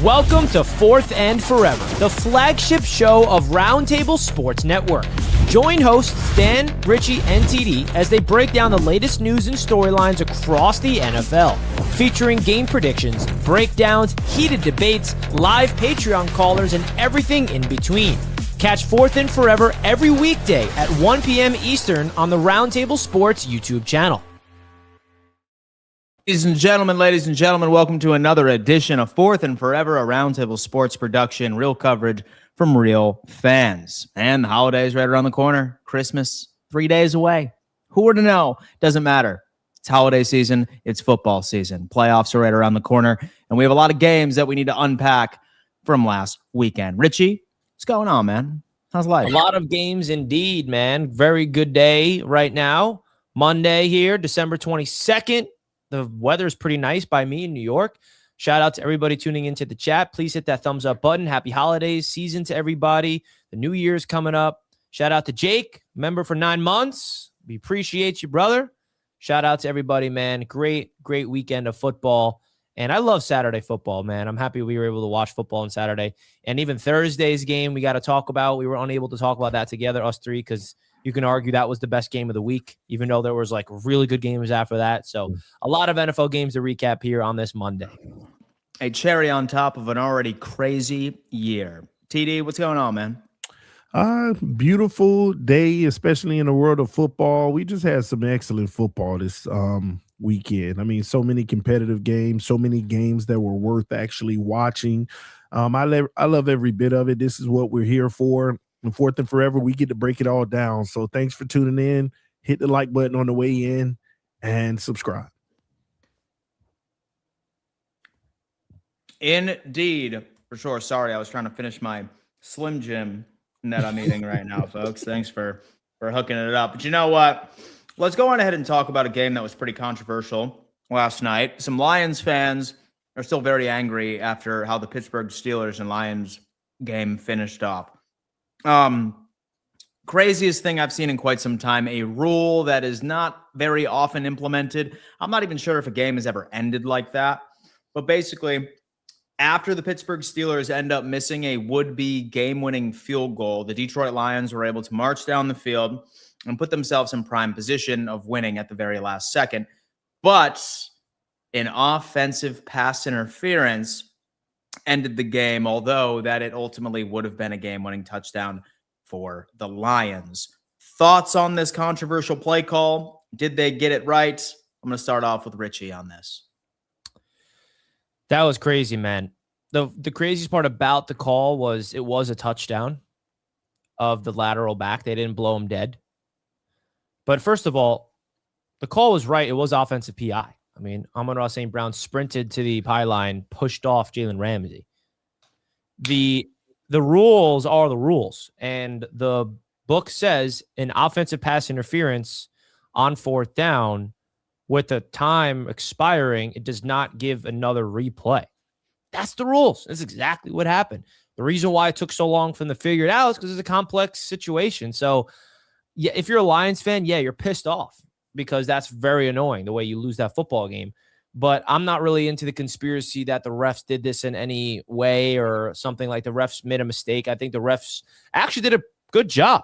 Welcome to Fourth and Forever, the flagship show of Roundtable Sports Network. Join hosts Dan, Richie, and TD as they break down the latest news and storylines across the NFL, featuring game predictions, breakdowns, heated debates, live Patreon callers, and everything in between. Catch Fourth and Forever every weekday at 1 p.m. Eastern on the Roundtable Sports YouTube channel. Ladies and gentlemen, welcome to another edition of Fourth and Forever, a Roundtable Sports production, real coverage from real fans. And the holidays right around the corner. Christmas, 3 days away. Who would have known? Doesn't matter. It's holiday season. It's football season. Playoffs are right around the corner. And we have a lot of games that we need to unpack from last weekend. Richie, what's going on, man? How's life? A lot of games indeed, man. Very good day right now. Monday here, December 22nd. The weather's pretty nice by me in New York. Shout out to everybody tuning into the chat. Please hit that thumbs up button. Happy holidays season to everybody. The new year's coming up. Shout out to Jake, member for 9 months. We appreciate you, brother. Shout out to everybody, man. Great weekend of football. And I love Saturday football, man. I'm happy we were able to watch football on Saturday. And even Thursday's game we got to talk about. We were unable to talk about that together, us three, because you can argue that was the best game of the week, even though there was like really good games after that. So a lot of NFL games to recap here on this Monday. A cherry on top of an already crazy year. TD, what's going on, man? Beautiful day, especially in the world of football. We just had some excellent football this weekend. I mean, so many competitive games, so many games that were worth actually watching. I love every bit of it. This is what we're here for. And Fourth and Forever, we get to break it all down. So thanks for tuning in. Hit the like button on the way in and subscribe. Indeed, for sure. Sorry, I was trying to finish my Slim Jim that I'm eating right now, folks. Thanks for hooking it up. But you know what? Let's go on ahead and talk about a game that was pretty controversial last night. Some Lions fans are still very angry after how the Pittsburgh Steelers and Lions game finished off. Craziest thing I've seen in quite some time, a rule that is not very often implemented. I'm not even sure if a game has ever ended like that. But basically, after the Pittsburgh Steelers end up missing a would-be game-winning field goal, the Detroit Lions were able to march down the field and put themselves in prime position of winning at the very last second. But an offensive pass interference ended the game, although that it ultimately would have been a game-winning touchdown for the Lions. Thoughts on this controversial play call? Did they get it right? I'm going to start off with Richie on this. That was crazy, man. The craziest part about the call was it was a touchdown of the lateral back. They didn't blow him dead. But first of all, the call was right. It was offensive PI. I mean, Amon-Ra St. Brown sprinted to the pylon, pushed off Jalen Ramsey. The rules are the rules. And the book says an offensive pass interference on fourth down with the time expiring, it does not give another replay. That's the rules. That's exactly what happened. The reason why it took so long for them to figure it out is because it's a complex situation. So, yeah, if you're a Lions fan, yeah, you're pissed off because that's very annoying the way you lose that football game. But I'm not really into the conspiracy that the refs did this in any way or something like the refs made a mistake. I think the refs actually did a good job.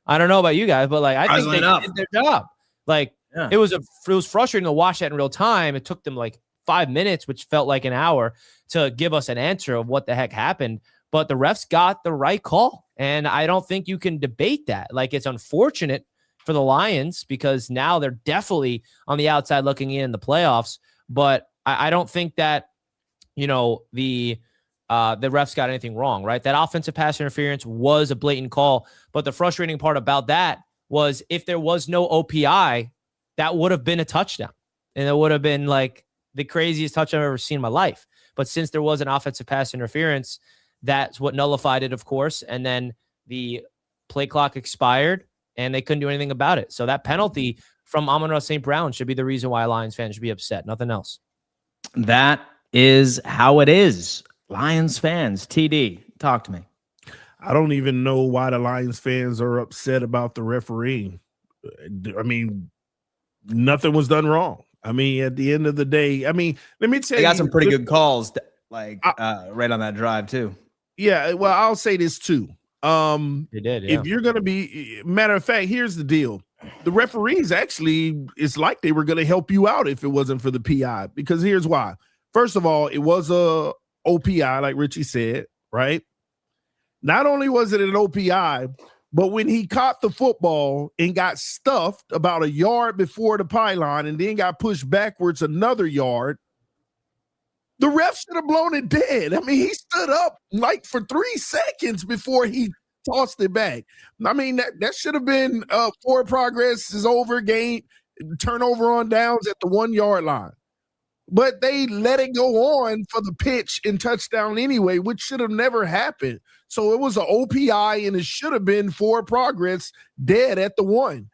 I don't know about you guys, but like I think they did their job. Like, yeah. It was frustrating to watch that in real time. It took them like 5 minutes, which felt like an hour, to give us an answer of what the heck happened. But the refs got the right call, and I don't think you can debate that. Like, it's unfortunate for the Lions because now they're definitely on the outside looking in the playoffs. But I don't think that, you know, the refs got anything wrong, right? That offensive pass interference was a blatant call. But the frustrating part about that was if there was no OPI, that would have been a touchdown. And it would have been like the craziest touchdown I've ever seen in my life. But since there was an offensive pass interference, that's what nullified it, of course. And then the play clock expired and they couldn't do anything about it. So that penalty from Amon-Ra St. Brown should be the reason why Lions fans should be upset. Nothing else. That is how it is. Lions fans, TD, talk to me. I don't even know why the Lions fans are upset about the refereeing. I mean, nothing was done wrong. I mean, at the end of the day, I mean, let me tell you. They got some pretty good calls. right on that drive too. Yeah, well, I'll say this too. They did, yeah. If you're going to be, matter of fact, here's the deal. The referees actually, it's like they were going to help you out if it wasn't for the PI, because here's why. First of all, it was a OPI, like Richie said, right? Not only was it an OPI, but when he caught the football and got stuffed about a yard before the pylon and then got pushed backwards another yard, the ref should have blown it dead. I mean, he stood up like for 3 seconds before he tossed it back. I mean, that should have been forward progress is over, game, turnover on downs at the 1 yard line. But they let it go on for the pitch and touchdown anyway, which should have never happened. So it was an OPI, and it should have been forward progress dead at the 1.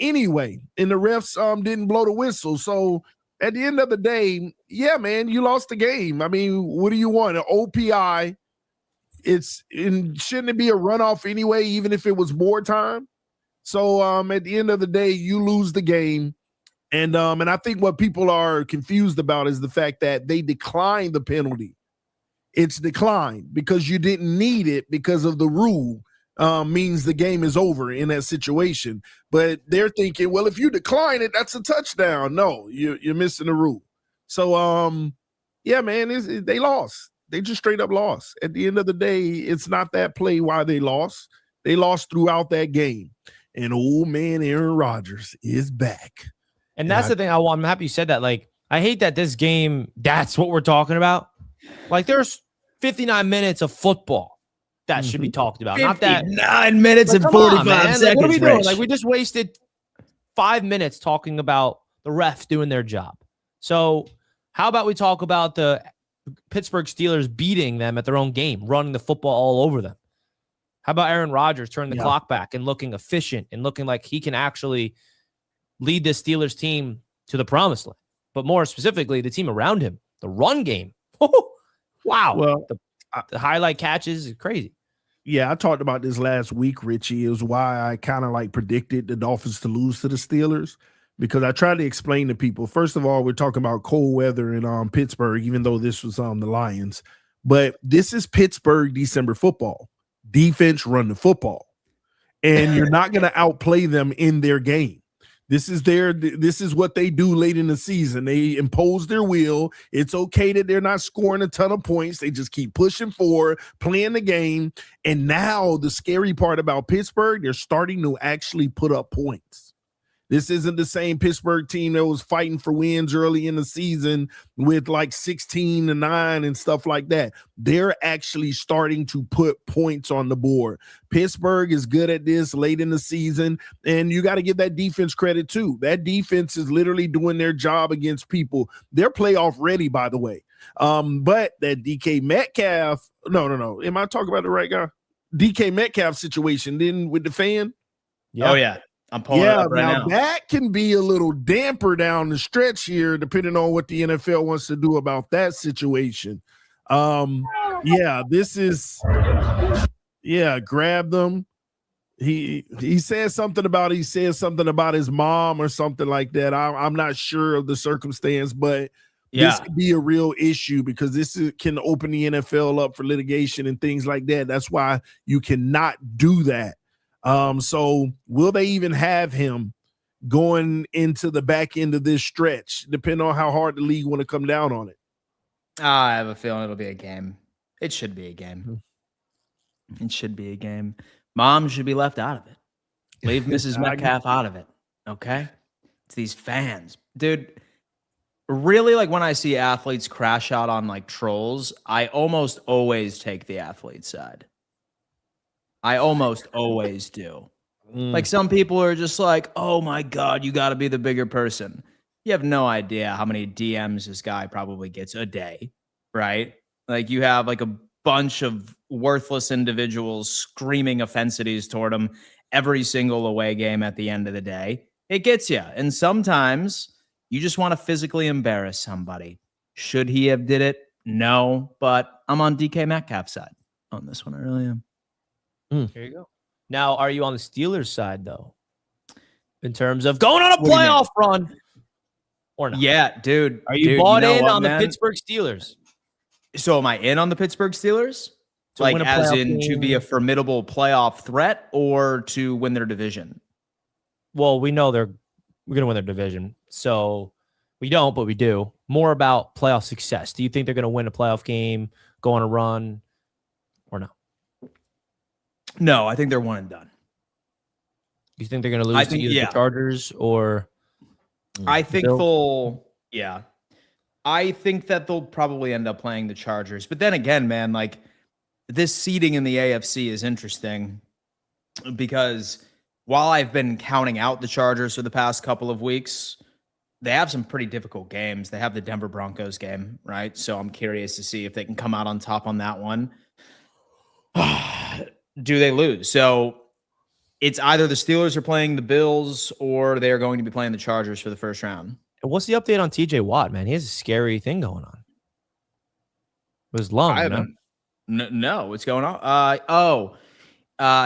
Anyway, and the refs didn't blow the whistle. So at the end of the day, yeah, man, you lost the game. I mean, what do you want? An OPI? Shouldn't it be a runoff anyway, even if it was more time? So at the end of the day, you lose the game. And I think what people are confused about is the fact that they declined the penalty. It's declined because you didn't need it because of the rule. Means the game is over in that situation. But they're thinking, well, if you decline it, that's a touchdown. No, you're missing the rule. So, yeah, man, they lost. They just straight up lost. At the end of the day, it's not that play why they lost. They lost throughout that game. And old man Aaron Rodgers is back. And that's the thing I'm happy you said that. Like, I hate that this game, that's what we're talking about. Like, there's 59 minutes of football that should be talked about. Not that 9 minutes and 45 seconds. Like, what are we doing? Rich. Like, we just wasted 5 minutes talking about the refs doing their job. So how about we talk about the Pittsburgh Steelers beating them at their own game, running the football all over them? How about Aaron Rodgers turning the clock back and looking efficient and looking like he can actually lead this Steelers team to the promised land? But more specifically, the team around him, the run game. Wow. Well, the highlight catches is crazy. Yeah, I talked about this last week, Richie. It was why I kind of like predicted the Dolphins to lose to the Steelers, because I tried to explain to people. First of all, we're talking about cold weather in Pittsburgh, even though this was the Lions. But this is Pittsburgh December football. Defense run the football. And you're not going to outplay them in their game. This is what they do late in the season. They impose their will. It's okay that they're not scoring a ton of points. They just keep pushing forward, playing the game. And now the scary part about Pittsburgh, they're starting to actually put up points. This isn't the same Pittsburgh team that was fighting for wins early in the season with like 16-9 and stuff like that. They're actually starting to put points on the board. Pittsburgh is good at this late in the season, and you got to give that defense credit too. That defense is literally doing their job against people. They're playoff ready, by the way. But that DK Metcalf, no. Am I talking about the right guy? DK Metcalf situation then with the fan? Yeah. Oh, yeah. I'm pulling it up right now. That can be a little damper down the stretch here, depending on what the NFL wants to do about that situation. This is grab them. He said something about his mom or something like that. I'm not sure of the circumstance, but this could be a real issue because can open the NFL up for litigation and things like that. That's why you cannot do that. So will they even have him going into the back end of this stretch, depending on how hard the league want to come down on it? I have a feeling it'll be a game. It should be a game. It should be a game. Mom should be left out of it. Leave Mrs. Metcalf out of it. Okay? It's these fans. Dude, really, like when I see athletes crash out on like trolls, I almost always take the athlete side. I almost always do. Like some people are just like, oh my God, you got to be the bigger person. You have no idea how many DMs this guy probably gets a day, right? Like you have like a bunch of worthless individuals screaming offensities toward him every single away game at the end of the day. It gets you. And sometimes you just want to physically embarrass somebody. Should he have did it? No, but I'm on DK Metcalf's side on this one. I really am. Here you go. Now, are you on the Steelers side, though, in terms of going on a playoff run or not? Yeah, dude. Are you bought in on the Pittsburgh Steelers? So am I in on the Pittsburgh Steelers? To Like win a as playoff in to be a game. formidable playoff threat or to win their division? Well, we know we're going to win their division. So we don't, but we do. More about playoff success. Do you think they're going to win a playoff game, go on a run, or no? No, I think they're one and done. You think they're going to lose I to think- either yeah. the Chargers or I think Bills? I think that they'll probably end up playing the Chargers. But then again, man, like this seeding in the AFC is interesting because while I've been counting out the Chargers for the past couple of weeks, they have some pretty difficult games. They have the Denver Broncos game, right? So I'm curious to see if they can come out on top on that one. Do they lose? So it's either the Steelers are playing the Bills or they're going to be playing the Chargers for the first round. What's the update on T.J. Watt, man? He has a scary thing going on. It was lung, I you know? haven't. No, what's going on?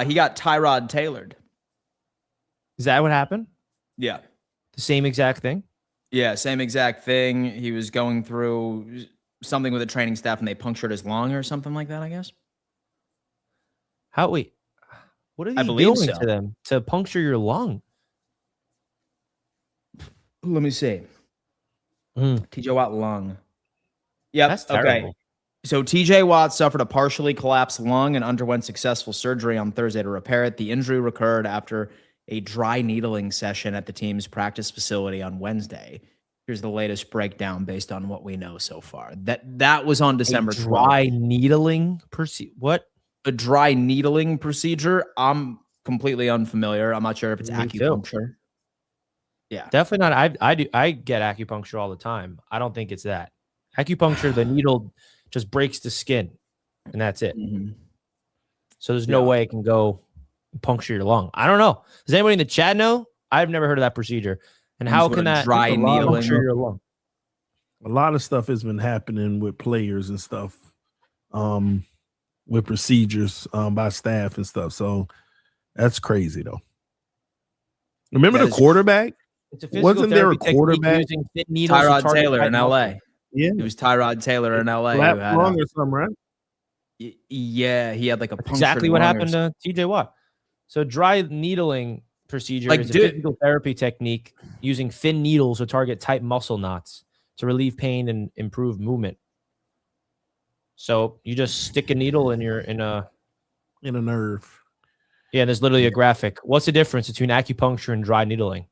He got Tyrod tailored. Is that what happened? Yeah. The same exact thing? Yeah, same exact thing. He was going through something with the training staff and they punctured his lung or something like that, I guess. What are I they believe doing so. to them to puncture your lung? Let me see. TJ Watt lung. Yep. That's Okay. terrible. So TJ Watt suffered a partially collapsed lung and underwent successful surgery on Thursday to repair it. The injury recurred after a dry needling session at the team's practice facility on Wednesday. Here's the latest breakdown based on what we know so far. That was on December 12th. Dry needling what? A dry needling procedure. I'm completely unfamiliar. I'm not sure if it's Me too. acupuncture. Yeah. Definitely not. I get acupuncture all the time. I don't think it's that. Acupuncture, the needle just breaks the skin, and that's it. Mhm. So there's no way it can go puncture your lung. I don't know. Does anybody in the chat know? I've never heard of that procedure. And how What can a that dry needling- puncture your lung? A lot of stuff has been happening with players and stuff, with procedures by staff and stuff. So that's crazy, though. Remember That the is- quarterback? It's a physical Wasn't there a therapy technique quarterback? using thin needles to Tyrod target Taylor tight in muscles. LA. Yeah, It was Tyrod Taylor in LA. lap who had lung or something, right? yeah, he had like a That's punctured exactly what lung or happened to TJ Watt. So dry needling procedure Like, is a dude- physical therapy technique using thin needles to target tight muscle knots to relieve pain and improve movement. So you just stick a needle in a nerve. yeah, there's literally a graphic. What's the difference between acupuncture and dry needling?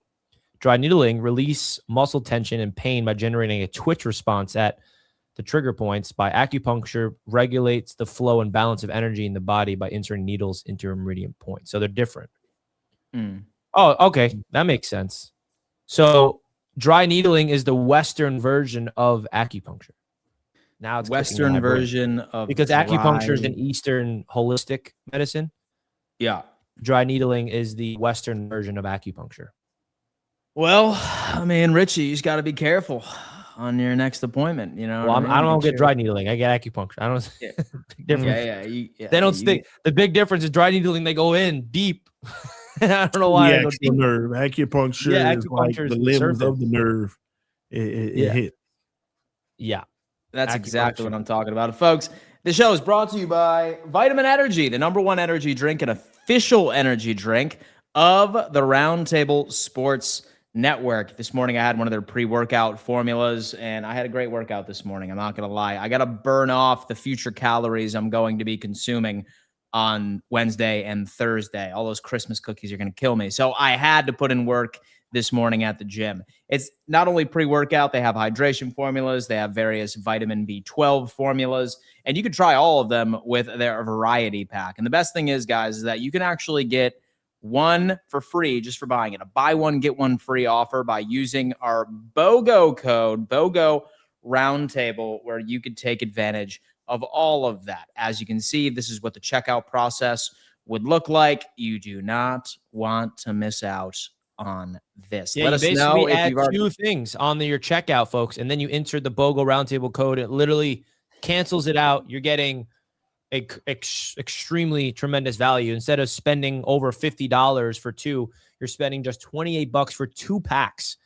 Dry needling release muscle tension and pain by generating a twitch response at the trigger points. By acupuncture regulates the flow and balance of energy in the body by inserting needles into a meridian point. So they're different. Mm. Oh, okay. That makes sense. So dry needling is the Western version of acupuncture. Now it's clicking in Western my brain. version of Because dry- acupuncture is an Eastern holistic medicine. Yeah. Dry needling is the Western version of acupuncture. Well, I mean, Richie, you just got to be careful on your next appointment. You know, Well, what I don't Make get sure- dry needling. I get acupuncture. I don't. Yeah. Big difference. Yeah. They don't stick. The big difference is dry needling. They go in deep. I don't know why. The They go actual deep. nerve. Acupuncture Yeah, is like acupuncture is the the limbs surface. of the nerve. It Yeah. hit. Yeah. That's exactly Acupuncture. what I'm talking about. Folks, the show is brought to you by Vitamin Energy, the #1 energy drink and official energy drink of the Roundtable Sports Network. This morning, I had one of their pre-workout formulas, and I had a great workout this morning. I'm not going to lie. I got to burn off the future calories I'm going to be consuming on Wednesday and Thursday. All those Christmas cookies are going to kill me. So I had to put in work this morning at the gym. It's not only pre-workout, they have hydration formulas, they have various vitamin B12 formulas, and you can try all of them with their variety pack. And the best thing is, guys, is that you can actually get one for free just for buying it. A buy one, get one free offer by using our BOGO code, BOGO Roundtable, where you could take advantage of all of that. As you can see, this is what the checkout process would look like. You do not want to miss out on this. Yeah, Let you us know basically if add you've already. two things on your checkout, folks, and then you enter the BOGO Roundtable code. It literally cancels it out. You're getting extremely tremendous value. Instead of spending over $50 for two, you're spending just $28 for 2 packs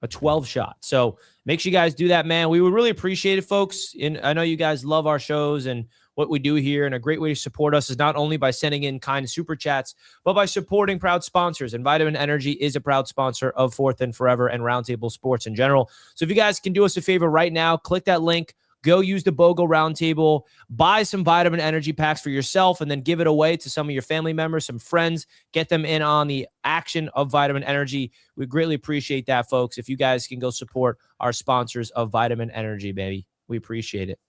a 12 shot. So make sure you guys do that, man. We would really appreciate it, folks. And I know you guys love our shows and what we do here. And a great way to support us is not only by sending in kind super chats, but by supporting proud sponsors. And Vitamin Energy is a proud sponsor of Fourth and Forever and Roundtable Sports in general. So if you guys can do us a favor right now, click that link. Go use the BOGO Roundtable, buy some Vitamin Energy packs for yourself, and then give it away to some of your family members, some friends. Get them in on the action of Vitamin Energy. We greatly appreciate that, folks. If you guys can go support our sponsors of Vitamin Energy, baby, we appreciate it.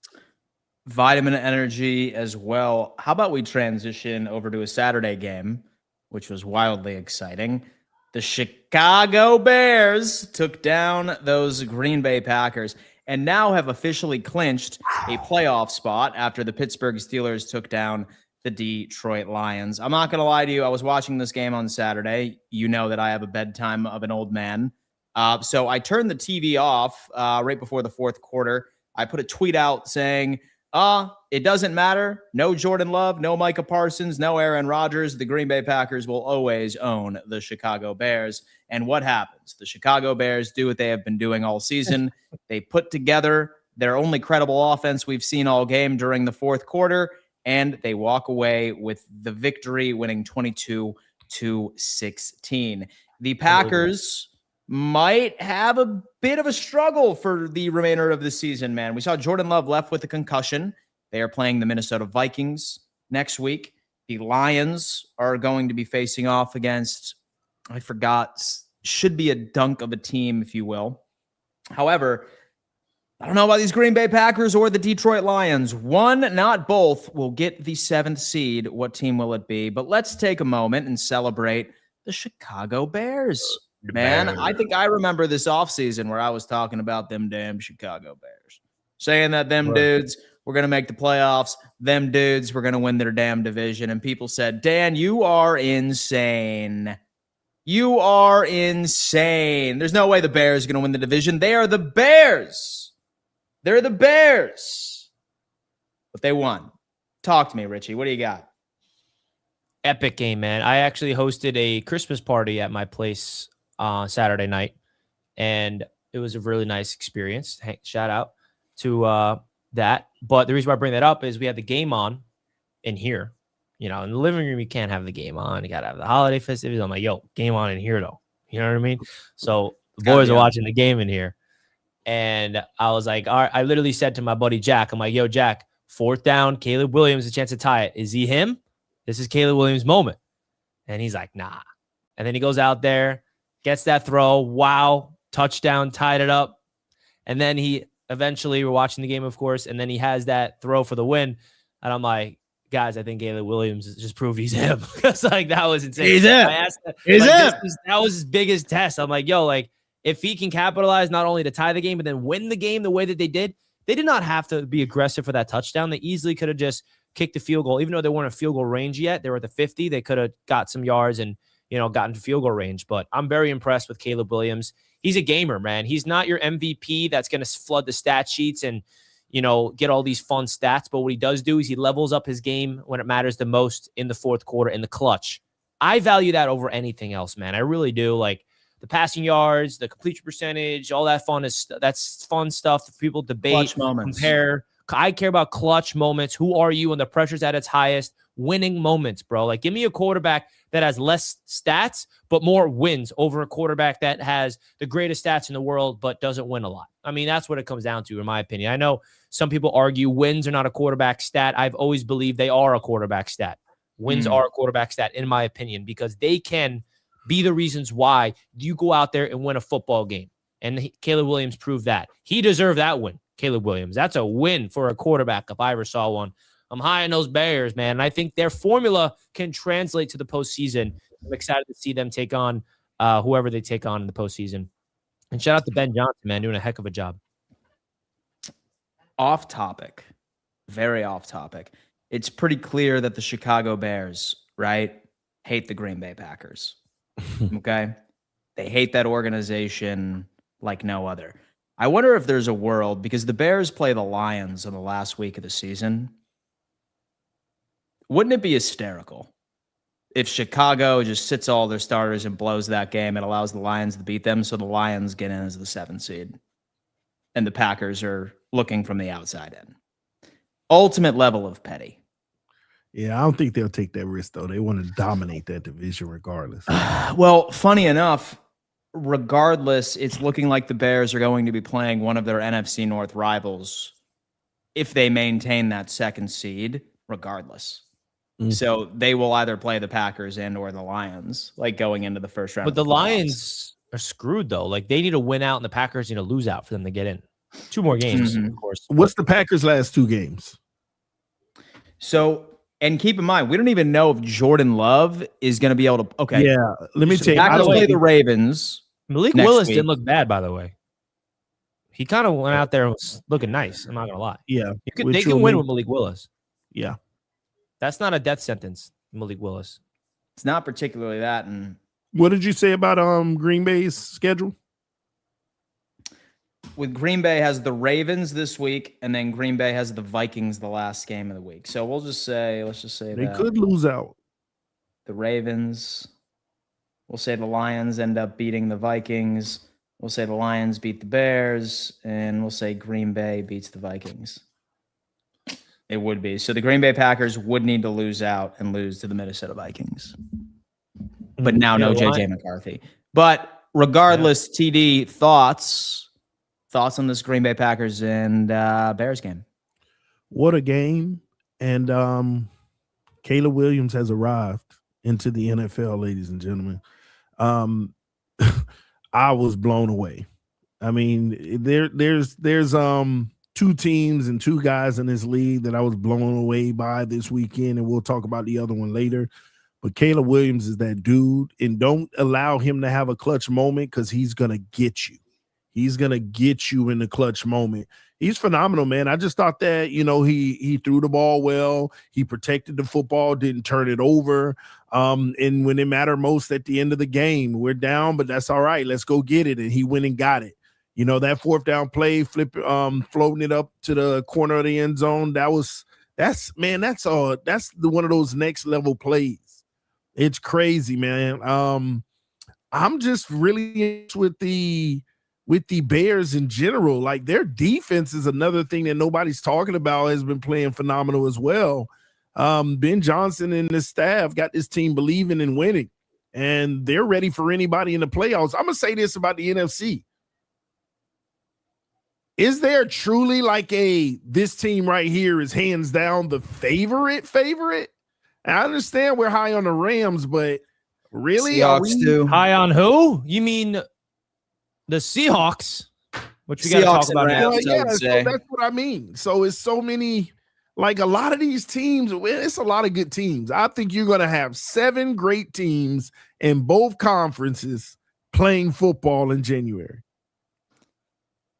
Vitamin Energy as well. How about we transition over to a Saturday game, which was wildly exciting. The Chicago Bears took down those Green Bay Packers and now have officially clinched a playoff spot after the Pittsburgh Steelers took down the Detroit Lions. I'm not going to lie to you. I was watching this game on Saturday. You know that I have a bedtime of an old man. So I turned the TV off right before the fourth quarter. I put a tweet out saying, it doesn't matter. No Jordan Love, no Micah Parsons, no Aaron Rodgers. The Green Bay Packers will always own the Chicago Bears. And what happens? The Chicago Bears do what they have been doing all season. They put together their only credible offense we've seen all game during the fourth quarter, and they walk away with the victory, winning 22-16. The Packers might have a bit of a struggle for the remainder of the season, man. We saw Jordan Love left with a concussion. They are playing the Minnesota Vikings next week. The Lions are going to be facing off against, I forgot, should be a dunk of a team, if you will. However, I don't know about these Green Bay Packers or the Detroit Lions. One, not both, will get the 7th seed. What team will it be? But let's take a moment and celebrate the Chicago Bears. Man, I think I remember this offseason where I was talking about them damn Chicago Bears, saying that them dudes were going to make the playoffs, them dudes were going to win their damn division, and people said, Dan, you are insane. You are insane. There's no way the Bears are going to win the division. They are the Bears. They're the Bears. But they won. Talk to me, Richie. What do you got? Epic game, man. I actually hosted a Christmas party at my place Saturday night, and it was a really nice experience. Shout out to that. But the reason why I bring that up is we had the game on in here. You know, in the living room, you can't have the game on. You got to have the holiday festivities. I'm like, yo, game on in here, though. You know what I mean? So the boys are watching the game in here. And I was like, all right, I literally said to my buddy Jack, I'm like, yo, Jack, 4th down, Caleb Williams, a chance to tie it. Is he him? This is Caleb Williams' moment. And he's like, nah. And then he goes out there, gets that throw. Wow. Touchdown, tied it up. And then he eventually, we're watching the game, of course, and then he has that throw for the win. And I'm like, guys, I think Caleb Williams just proved he's him. Because like that was insane. He's him. I asked that, he's like, him. That was his biggest test. I'm like, yo, like if he can capitalize not only to tie the game, but then win the game the way that they did not have to be aggressive for that touchdown. They easily could have just kicked the field goal, even though they weren't at field goal range yet. They were at the 50. They could have got some yards and, you know, gotten to field goal range. But I'm very impressed with Caleb Williams. He's a gamer, man. He's not your MVP that's going to flood the stat sheets and, you know, get all these fun stats. But what he does do is he levels up his game when it matters the most in the fourth quarter, in the clutch. I value that over anything else, man. I really do. Like the passing yards, the completion percentage, all that that's fun stuff for people to debate, compare. I care about clutch moments. Who are you when the pressure's at its highest? Winning moments, bro. Like, give me a quarterback that has less stats, but more wins over a quarterback that has the greatest stats in the world, but doesn't win a lot. I mean, that's what it comes down to, in my opinion. I know some people argue wins are not a quarterback stat. I've always believed they are a quarterback stat. Wins are a quarterback stat, in my opinion, because they can be the reasons why you go out there and win a football game. And Caleb Williams proved that. He deserved that win, Caleb Williams. That's a win for a quarterback if I ever saw one. I'm high on those Bears, man. And I think their formula can translate to the postseason. I'm excited to see them take on whoever they take on in the postseason. And shout out to Ben Johnson, man, doing a heck of a job. Off topic, very off topic. It's pretty clear that the Chicago Bears, right, hate the Green Bay Packers. Okay? They hate that organization like no other. I wonder if there's a world, because the Bears play the Lions in the last week of the season. Wouldn't it be hysterical if Chicago just sits all their starters and blows that game, it allows the Lions to beat them. So the Lions get in as the 7th seed. And the Packers are looking from the outside in. Ultimate level of petty. Yeah, I don't think they'll take that risk, though. They want to dominate that division regardless. Well, funny enough, regardless, it's looking like the Bears are going to be playing one of their NFC North rivals if they maintain that 2nd seed, regardless. So they will either play the Packers and or the Lions, like going into the first round. But the Lions are screwed, though. Like, they need to win out, and the Packers need to lose out for them to get in. 2 more games, of course. What's the Packers' last 2 games? So, and keep in mind, we don't even know if Jordan Love is going to be able to. Okay. Yeah, let me tell you. Packers play the Ravens. Malik Willis didn't look bad, by the way. He kind of went out there and was looking nice. I'm not going to lie. Yeah. They can win with Malik Willis. Yeah. That's not a death sentence, Malik Willis. It's not particularly that. And what did you say about Green Bay's schedule? With Green Bay has the Ravens this week, and then Green Bay has the Vikings the last game of the week. So let's just say they could lose out. The Ravens. We'll say the Lions end up beating the Vikings. We'll say the Lions beat the Bears, and we'll say Green Bay beats the Vikings. It would be. So the Green Bay Packers would need to lose out and lose to the Minnesota Vikings. But now no JJ McCarthy. But regardless, TD, thoughts on this Green Bay Packers and Bears game? What a game. And Caleb Williams has arrived into the NFL, ladies and gentlemen. I was blown away. I mean, there's 2 teams and 2 guys in this league that I was blown away by this weekend, and we'll talk about the other one later. But Caleb Williams is that dude, and don't allow him to have a clutch moment because he's going to get you. He's going to get you in the clutch moment. He's phenomenal, man. I just thought that, he threw the ball well. He protected the football, didn't turn it over. And when it mattered most at the end of the game, we're down, but that's all right. Let's go get it. And he went and got it. That 4th down play, floating it up to the corner of the end zone. That's one of those next level plays. It's crazy, man. I'm just really with the Bears in general. Like, their defense is another thing that nobody's talking about, has been playing phenomenal as well. Ben Johnson and his staff got this team believing in winning, and they're ready for anybody in the playoffs. I'm going to say this about the NFC. Is there truly like this team right here is hands down the favorite? And I understand we're high on the Rams, but really? Seahawks too. High on who? You mean the Seahawks? Which we got to talk about now. So that's what I mean. So it's so many, like a lot of these teams, it's a lot of good teams. I think you're going to have 7 great teams in both conferences playing football in January.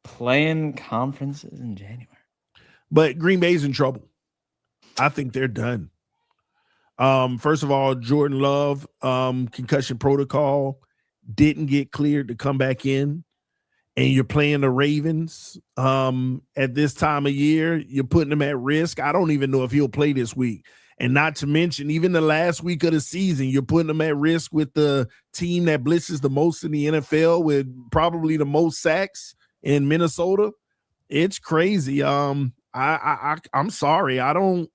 Playing conferences in January. But Green Bay's in trouble. I think they're done. First of all, Jordan Love, concussion protocol, didn't get cleared to come back in. And you're playing the Ravens at this time of year. You're putting them at risk. I don't even know if he'll play this week. And not to mention, even the last week of the season, you're putting them at risk with the team that blitzes the most in the NFL with probably the most sacks in Minnesota. It's crazy. I'm sorry. I don't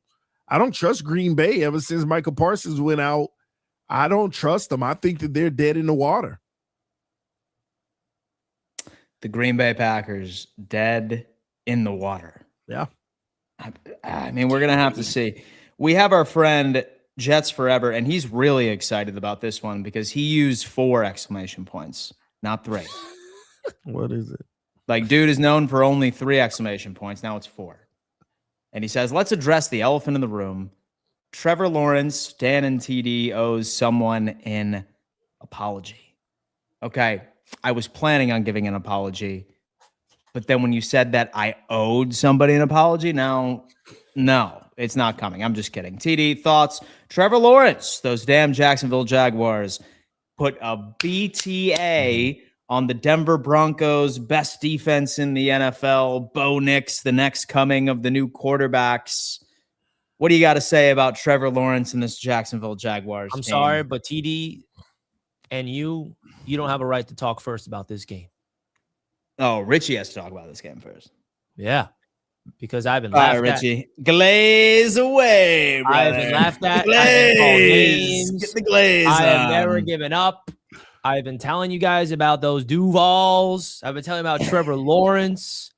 trust Green Bay ever since Michael Parsons went out. I don't trust them. I think that they're dead in the water. The Green Bay Packers dead in the water. Yeah. I mean, we're going to have to see. We have our friend Jets Forever, and he's really excited about this one because he used 4 exclamation points, not 3. What is it? Like, dude is known for only 3 exclamation points. Now it's 4. And he says, let's address the elephant in the room. Trevor Lawrence, Dan and TD owes someone an apology. Okay, I was planning on giving an apology, but then when you said that I owed somebody an apology, now, no, it's not coming. I'm just kidding. TD, thoughts? Trevor Lawrence, those damn Jacksonville Jaguars put a BTA on the Denver Broncos, best defense in the NFL. Bo Nix, the next coming of the new quarterbacks. What do you got to say about Trevor Lawrence and this Jacksonville Jaguars I'm team? sorry, but TD and you don't have a right to talk first about this game. Oh, Richie has to talk about this game first. Yeah, because I've been All right, laughed at. Richie. Glaze away, brother. I've been laughed at. Glaze. I've been called names. Get the glaze I have on. never given up. I've been telling you guys about those Duvals. I've been telling you about Trevor Lawrence.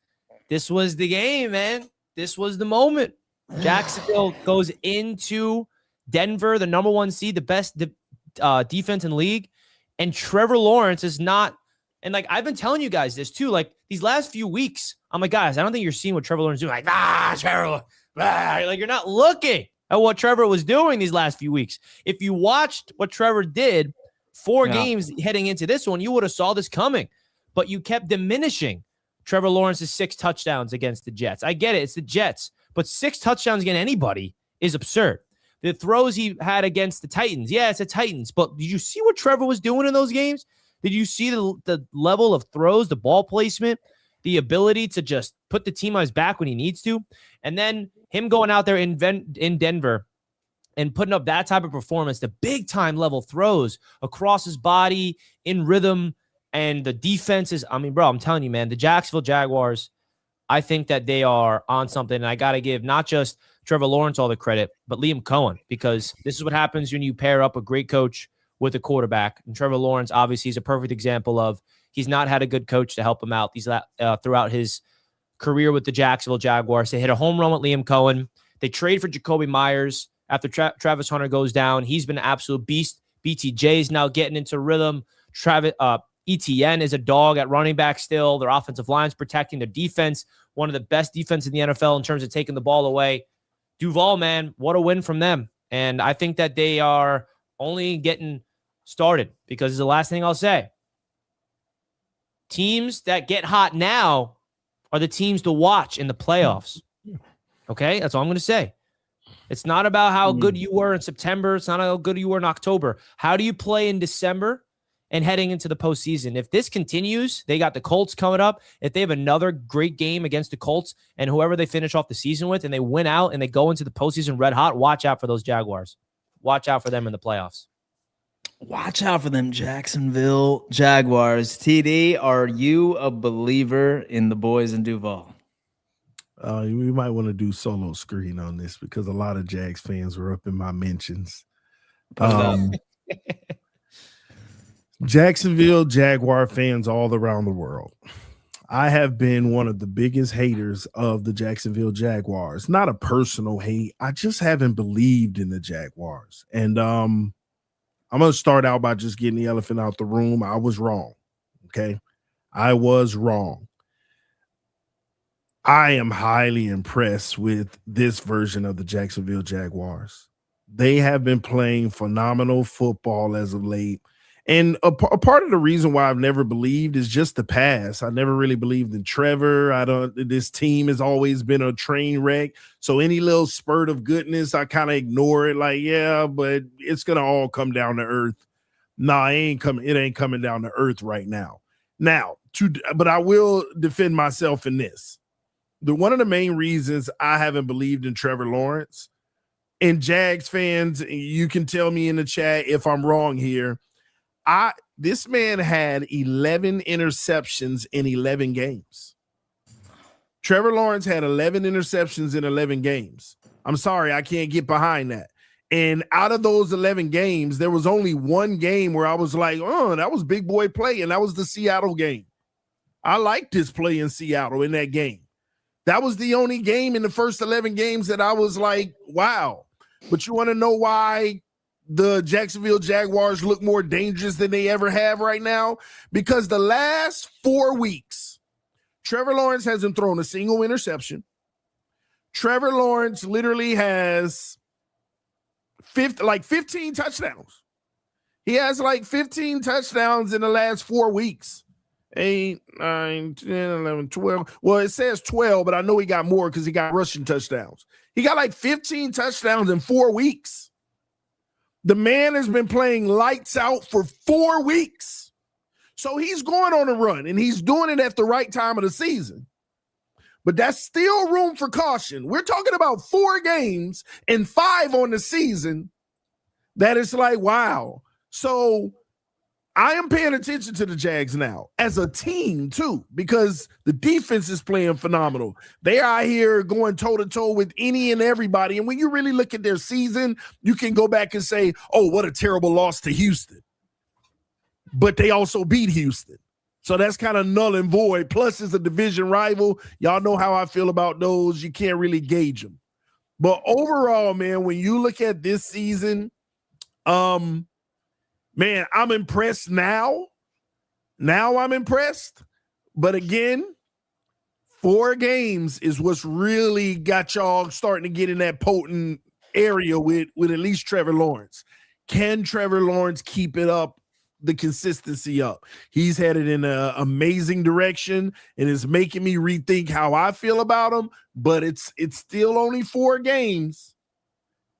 This was the game, man. This was the moment. Jacksonville goes into Denver, the number 1 seed, the best defense in the league. And Trevor Lawrence is not. And like, I've been telling you guys this too. Like these last few weeks, I'm like, guys, I don't think you're seeing what Trevor Lawrence is doing. Like, Trevor, like you're not looking at what Trevor was doing these last few weeks. If you watched what Trevor did 4 games heading into this one, you would have saw this coming. But you kept diminishing Trevor Lawrence's 6 touchdowns against the Jets. I get it. It's the Jets. But 6 touchdowns against anybody is absurd. The throws he had against the Titans. Yeah, it's the Titans. But did you see what Trevor was doing in those games? Did you see the level of throws, the ball placement, the ability to just put the team on his back when he needs to? And then him going out there in Denver and putting up that type of performance, the big-time level throws across his body, in rhythm, and the defenses. I mean, bro, I'm telling you, man, the Jacksonville Jaguars, I think that they are on something. And I got to give not just Trevor Lawrence all the credit, but Liam Cohen, because this is what happens when you pair up a great coach with a quarterback. And Trevor Lawrence, obviously, is a perfect example of he's not had a good coach to help him out throughout his career with the Jacksonville Jaguars. They hit a home run with Liam Cohen. They trade for Jacoby Myers after Travis Hunter goes down. He's been an absolute beast. BTJ is now getting into rhythm. ETN is a dog at running back still. Their offensive line's protecting their defense. One of the best defense in the NFL in terms of taking the ball away. Duval, man, what a win from them. And I think that they are only getting started, because it's the last thing I'll say. Teams that get hot now are the teams to watch in the playoffs. Okay? That's all I'm going to say. It's not about how good you were in September. It's not how good you were in October. How do you play in December and heading into the postseason? If this continues, they got the Colts coming up. If they have another great game against the Colts and whoever they finish off the season with, and they win out and they go into the postseason red hot, watch out for those Jaguars. Watch out for them in the playoffs. Watch out for them Jacksonville Jaguars. TD, are you a believer in the boys in Duval? We might want to do solo screen on this because a lot of Jags fans were up in my mentions. Jacksonville Jaguar fans all around the world. I have been one of the biggest haters of the Jacksonville Jaguars. Not a personal hate. I just haven't believed in the Jaguars. And I'm going to start out by just getting the elephant out the room. I was wrong. Okay. I was wrong. I am highly impressed with this version of the Jacksonville Jaguars. They have been playing phenomenal football as of late. And a part of the reason why I've never believed is just the past. I never really believed in Trevor. This team has always been a train wreck. So any little spurt of goodness, I kind of ignore it. Like, yeah, but it's going to all come down to earth. Nah, it ain't coming down to earth right now. But I will defend myself in this. One of the main reasons I haven't believed in Trevor Lawrence, and Jags fans, you can tell me in the chat if I'm wrong here. This man had 11 interceptions in 11 games. Trevor Lawrence had 11 interceptions in 11 games. I'm sorry, I can't get behind that. And out of those 11 games, there was only one game where I was like, oh, that was big boy play, and that was the Seattle game. I liked his play in Seattle in that game. That was the only game in the first 11 games that I was like, wow. But you want to know why the Jacksonville Jaguars look more dangerous than they ever have right now? Because the last 4 weeks, Trevor Lawrence hasn't thrown a single interception. Trevor Lawrence literally has 15 touchdowns. He has like 15 touchdowns in the last 4 weeks. 8, 9, 10, 11, 12. Well, it says 12, but I know he got more because he got rushing touchdowns. He got like 15 touchdowns in 4 weeks. The man has been playing lights out for 4 weeks. So he's going on a run, and he's doing it at the right time of the season. but that's still room for caution. We're talking about 4 games and 5 on the season. That is like, wow. So I am paying attention to the Jags now as a team too, because the defense is playing phenomenal. They are out here going toe-to-toe with any and everybody. And when you really look at their season, you can go back and say, oh, what a terrible loss to Houston. But they also beat Houston. So that's kind of null and void. Plus, it's a division rival. Y'all know how I feel about those. You can't really gauge them. But overall, man, when you look at this season, man, I'm impressed now. Now I'm impressed. But again, 4 games is what's really got y'all starting to get in that potent area with at least Trevor Lawrence. Can Trevor Lawrence keep it up, the consistency up? He's headed in an amazing direction, and it's making me rethink how I feel about him. But it's still only 4 games,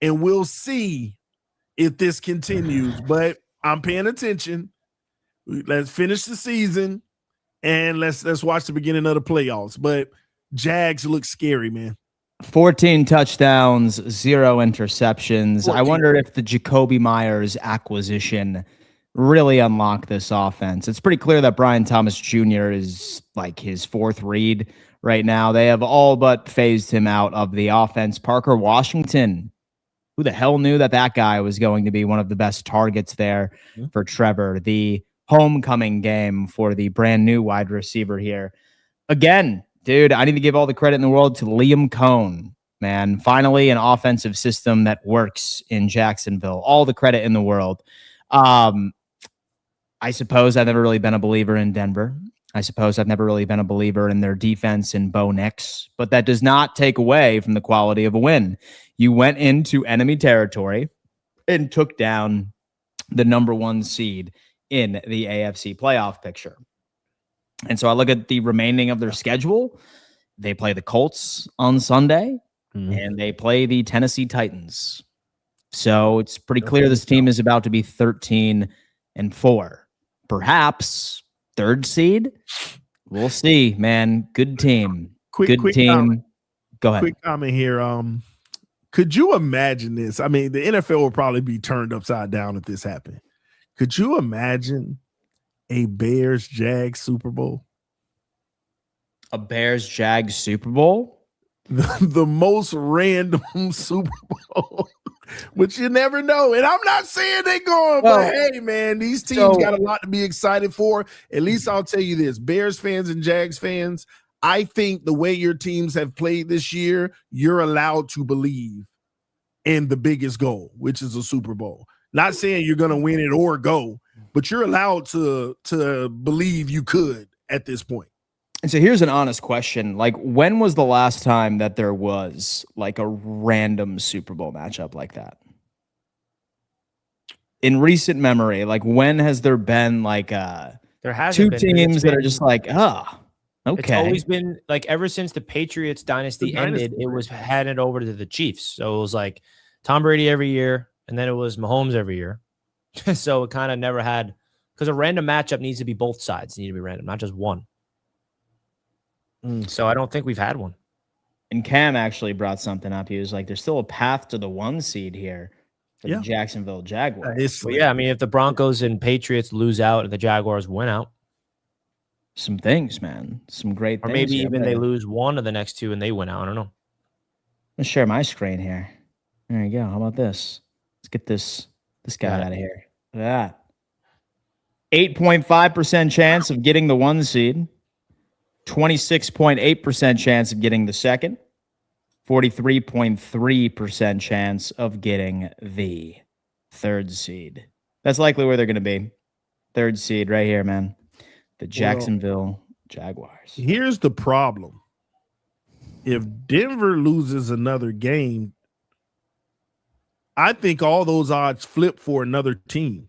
and we'll see if this continues. But I'm paying attention. Let's finish the season, and let's watch the beginning of the playoffs. But Jags look scary, man. 14 touchdowns, 0 interceptions. 14. I wonder if the Jacoby Myers acquisition really unlocked this offense. It's pretty clear that Brian Thomas Jr. is like his 4th read right now. They have all but phased him out of the offense. Parker Washington, who the hell knew that guy was going to be one of the best targets there for Trevor? The homecoming game for the brand new wide receiver here. Again, dude, I need to give all the credit in the world to Liam Cohn, man. Finally, an offensive system that works in Jacksonville. All the credit in the world. I suppose I've never really been a believer in Denver. I suppose I've never really been a believer in their defense in Bo Nix, but that does not take away from the quality of a win. You went into enemy territory and took down the number 1 seed in the AFC playoff picture. And so I look at the remaining of their schedule. They play the Colts on Sunday, and they play the Tennessee Titans. So it's pretty clear this team is about to be 13-4. Perhaps 3rd seed. We'll see, man. Good team. Good team. Comment. Go ahead. Quick comment here. Could you imagine this? I mean, the NFL will probably be turned upside down if this happened. Could you imagine a Bears-Jags Super Bowl? A Bears-Jags Super Bowl? The most random Super Bowl. But you never know. And I'm not saying they're going, but hey, man, these teams got a lot to be excited for. At least I'll tell you this, Bears fans and Jags fans, I think the way your teams have played this year, you're allowed to believe in the biggest goal, which is a Super Bowl. Not saying you're going to win it or go, but you're allowed to believe you could at this point. And so here's an honest question. Like, when was the last time that there was like a random Super Bowl matchup like that? In recent memory, like when has there been like there has 2 teams that are just like, okay. It's always been like ever since the Patriots dynasty ended, it was handed over to the Chiefs. So it was like Tom Brady every year, and then it was Mahomes every year. So it kind of never had, because a random matchup needs to be both sides need to be random, not just one. So I don't think we've had one. And Cam actually brought something up. He was like, there's still a path to the 1 seed here for the Jacksonville Jaguars. Well, yeah, I mean, if the Broncos and Patriots lose out and the Jaguars win out. Some things, man. Some great things. Or maybe even they lose one of the next 2 and they win out. I don't know. Let's share my screen here. There you go. How about this? Let's get this guy out of here. Look at that. 8.5% chance of getting the 1 seed. 26.8% chance of getting the 2nd, 43.3% chance of getting the 3rd seed. That's likely where they're going to be. 3rd seed right here, man. The Jacksonville Jaguars. Here's the problem. If Denver loses another game, I think all those odds flip for another team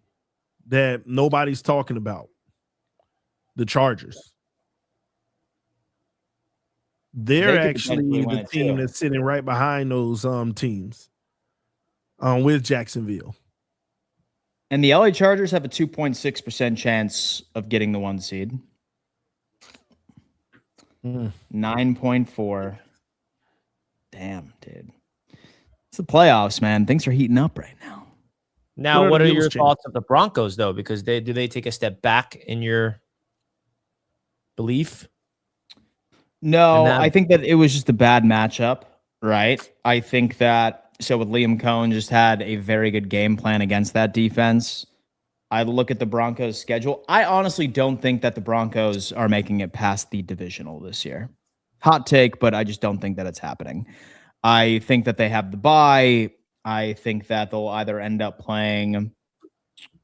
that nobody's talking about. The Chargers. They're actually the team that's sitting right behind those teams with Jacksonville. And the LA Chargers have a 2.6% chance of getting the 1 seed. 9.4. Damn, dude. It's the playoffs, man. Things are heating up right now. Now, what are Bills' your chances? thoughts of the Broncos, though? Because do they take a step back in your belief? No, And that- I think that it was just a bad matchup, right? I think that with Liam Cohen just had a very good game plan against that defense. I look at the Broncos' schedule. I honestly don't think that the Broncos are making it past the divisional this year. Hot take, but I just don't think that it's happening. I think that they have the bye. I think that they'll either end up playing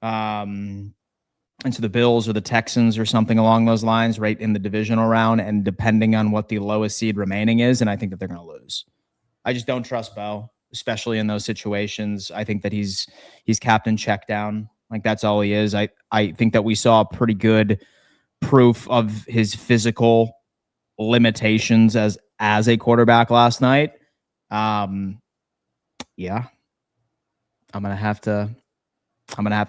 into the Bills or the Texans or something along those lines right in the divisional round, and depending on what the lowest seed remaining is, and I think that they're going to lose. I just don't trust Bo, especially in those situations. I think that he's captain check down. Like, that's all he is. I think that we saw pretty good proof of his physical limitations as a quarterback last night. Yeah, I'm gonna have to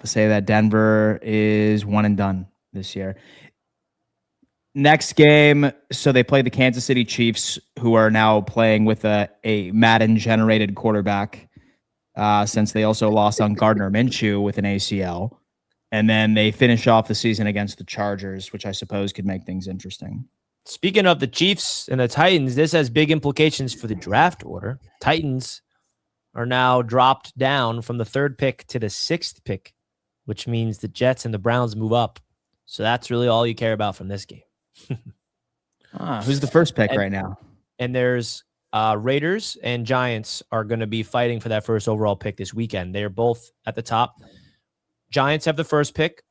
say that Denver is one and done this year. Next game, so they play the Kansas City Chiefs, who are now playing with a Madden-generated quarterback, since they also lost on Gardner Minshew with an ACL. And then they finish off the season against the Chargers, which I suppose could make things interesting. Speaking of the Chiefs and the Titans, this has big implications for the draft order. Titans are now dropped down from the 3rd pick to the 6th pick, which means the Jets and the Browns move up. So that's really all you care about from this game. Who's the first pick right now? And there's Raiders and Giants are going to be fighting for that first overall pick this weekend. They're both at the top. Giants have the first pick.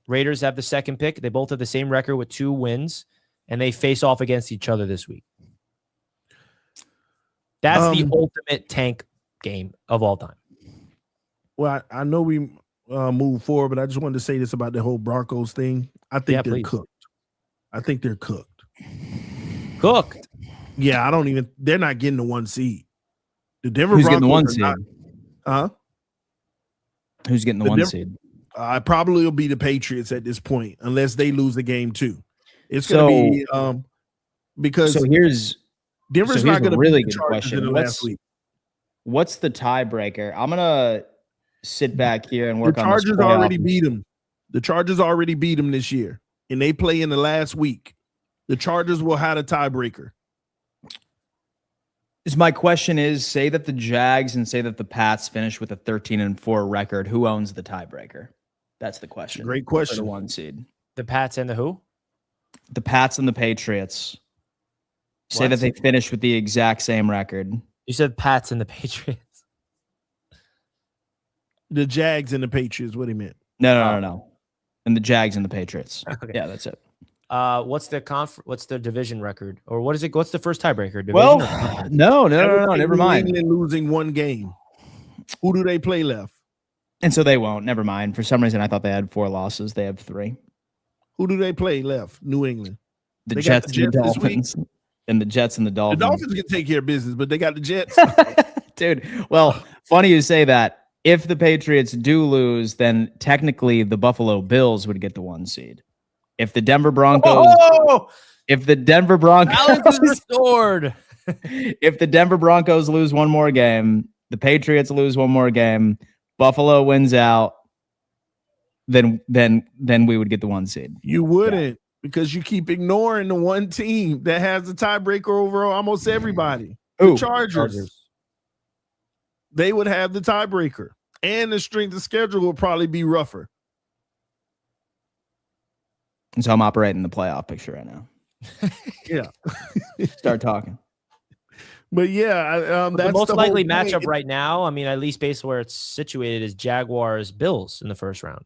Raiders have the 2nd pick. They both have the same record with 2 wins, and they face off against each other this week. That's the ultimate tank game of all time. Well, I know we move forward, but I just wanted to say this about the whole Broncos thing. I think they're cooked. I think they're cooked. Cooked? Yeah, they're not getting the 1 seed. The Denver Who's Broncos getting the 1 seed? Who's getting the 1 seed? Probably will be the Patriots at this point, unless they lose the game too. It's going to be because Denver's not going to really beat the good Chargers question. in the last week. What's the tiebreaker? I'm gonna sit back here and work the on Chargers this. Already beat them. The Chargers already beat them this year, and they play in the last week. The Chargers will have a tiebreaker. My question is: say that the Jags and say that the Pats finish with a 13-4 record. Who owns the tiebreaker? That's the question. Great question. For the 1 seed. The Pats and the who? The Pats and the Patriots. Say that they finish with the exact same record. You said Pats and the Patriots. The Jags and the Patriots. What he meant? No. And the Jags and the Patriots. Okay. Yeah, that's it. What's the division record, or what is it? What's the first tiebreaker? Division no. Never mind. England losing 1 game. Who do they play left? And so they won't. Never mind. For some reason, I thought they had 4 losses. They have 3. Who do they play left? New England. The Jets and the Dolphins. And the Jets and the Dolphins. The Dolphins can take care of business, but they got the Jets. Dude, well, funny you say that. If the Patriots do lose, then technically the Buffalo Bills would get the 1 seed. If the Denver Broncos, Balance is restored. If the Denver Broncos lose 1 more game, the Patriots lose 1 more game, Buffalo wins out, then we would get the 1 seed. You wouldn't, because you keep ignoring the 1 team that has the tiebreaker over almost everybody. The Chargers. They would have the tiebreaker, and the strength of schedule will probably be rougher. And so I'm operating the playoff picture right now. Yeah. Start talking. But yeah, that's the most likely whole matchup right now. I mean, at least based where it's situated, is Jaguars-Bills in the first round.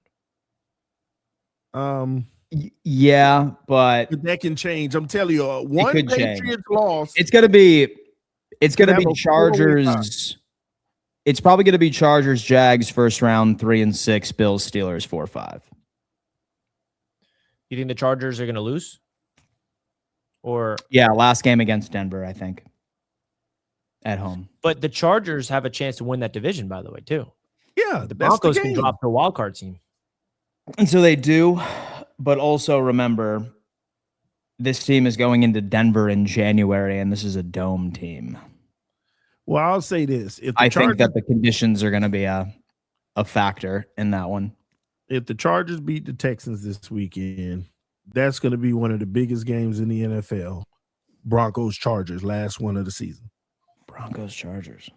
Yeah, but that can change. I'm telling you, 1 Patriots loss. It's gonna be Chargers. It's probably gonna be Chargers, Jags first round 3-6, Bills, Steelers 4-5. You think the Chargers are gonna lose? Or last game against Denver, I think. At home. But the Chargers have a chance to win that division, by the way, too. Yeah, the Broncos can drop to a wild card team. And so they do, but also remember, this team is going into Denver in January, and this is a dome team. Well, I'll say this: I think that the conditions are going to be a factor in that one. If the Chargers beat the Texans this weekend, that's going to be one of the biggest games in the NFL. Broncos Chargers, last one of the season. Broncos Chargers.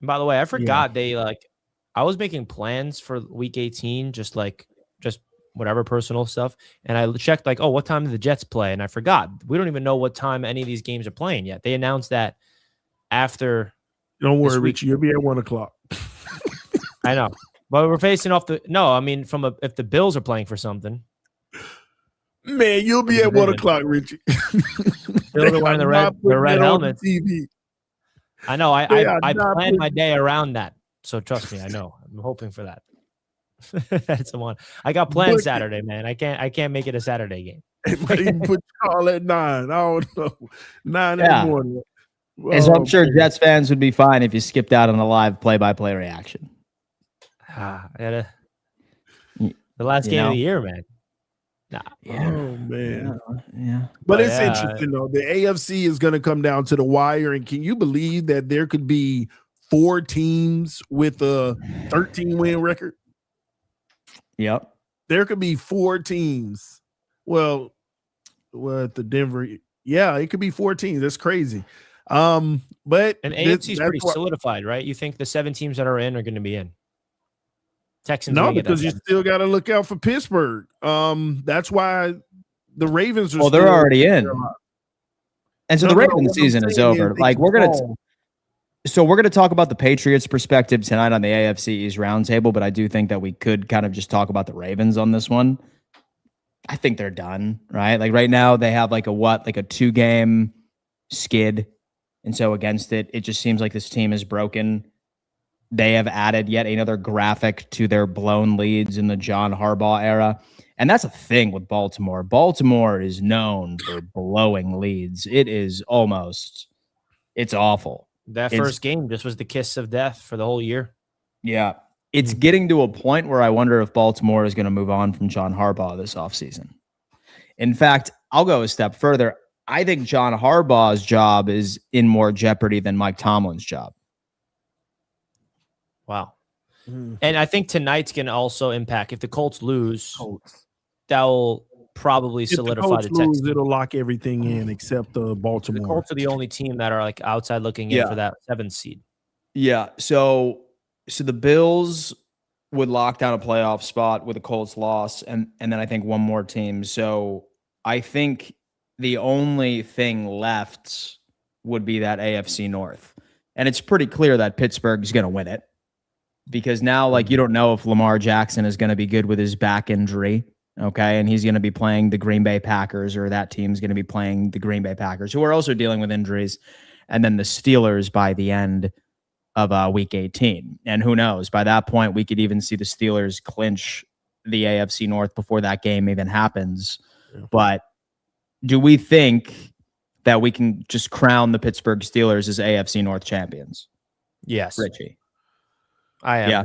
By the way, I forgot I was making plans for week 18, just whatever personal stuff. And I checked what time do the Jets play? And I forgot. We don't even know what time any of these games are playing yet. They announced that after. Don't worry, Richie. You'll be at 1 o'clock. I know. But we're facing off if the Bills are playing for something. Man, you'll be at 1 o'clock, Richie. Bills are wearing the red helmets. I know. I planned my day around that. So trust me, I know. I'm hoping for that. That's the one. I got planned Saturday, man. I can't make it a Saturday game. You put your call at 9. I don't know. 9 in the morning. And so I'm sure Jets fans would be fine if you skipped out on a live play-by-play reaction. The last game of the year, man. Nah. Yeah. Oh man. Yeah. But it's interesting though. The AFC is going to come down to the wire, and can you believe that there could be 4 teams with a 13-win record? Yep. There could be 4 teams. Well, at the Denver, it could be 4 teams. That's crazy. But and AFC is pretty solidified, right? You think the 7 teams that are in are going to be in? Texans. No, because you still got to look out for Pittsburgh. That's why the Ravens are. Well, they're already in, and so the Ravens season is over. We're gonna talk about the Patriots' perspective tonight on the AFC East Roundtable, but I do think that we could kind of just talk about the Ravens on this one. I think they're done, right? Like right now, they have a 2-game skid, and so against it just seems like this team is broken. They have added yet another graphic to their blown leads in the John Harbaugh era. And that's a thing with Baltimore. Baltimore is known for blowing leads. It's awful. That first game just was the kiss of death for the whole year. Yeah. It's getting to a point where I wonder if Baltimore is going to move on from John Harbaugh this offseason. In fact, I'll go a step further. I think John Harbaugh's job is in more jeopardy than Mike Tomlin's job. Wow. And I think tonight's going to also impact. If the Colts lose, that will probably solidify the Texans. It'll lock everything in except the Baltimore. The Colts are the only team that are outside looking in for that 7th seed. Yeah. So the Bills would lock down a playoff spot with a Colts loss, and then I think one more team. So I think the only thing left would be that AFC North. And it's pretty clear that Pittsburgh's going to win it. Because now, you don't know if Lamar Jackson is going to be good with his back injury, okay? And he's going to be playing the Green Bay Packers, or that team's going to be playing the Green Bay Packers, who are also dealing with injuries, and then the Steelers by the end of Week 18. And who knows? By that point, we could even see the Steelers clinch the AFC North before that game even happens. Yeah. But do we think that we can just crown the Pittsburgh Steelers as AFC North champions? Yes. Richie. I am. Yeah.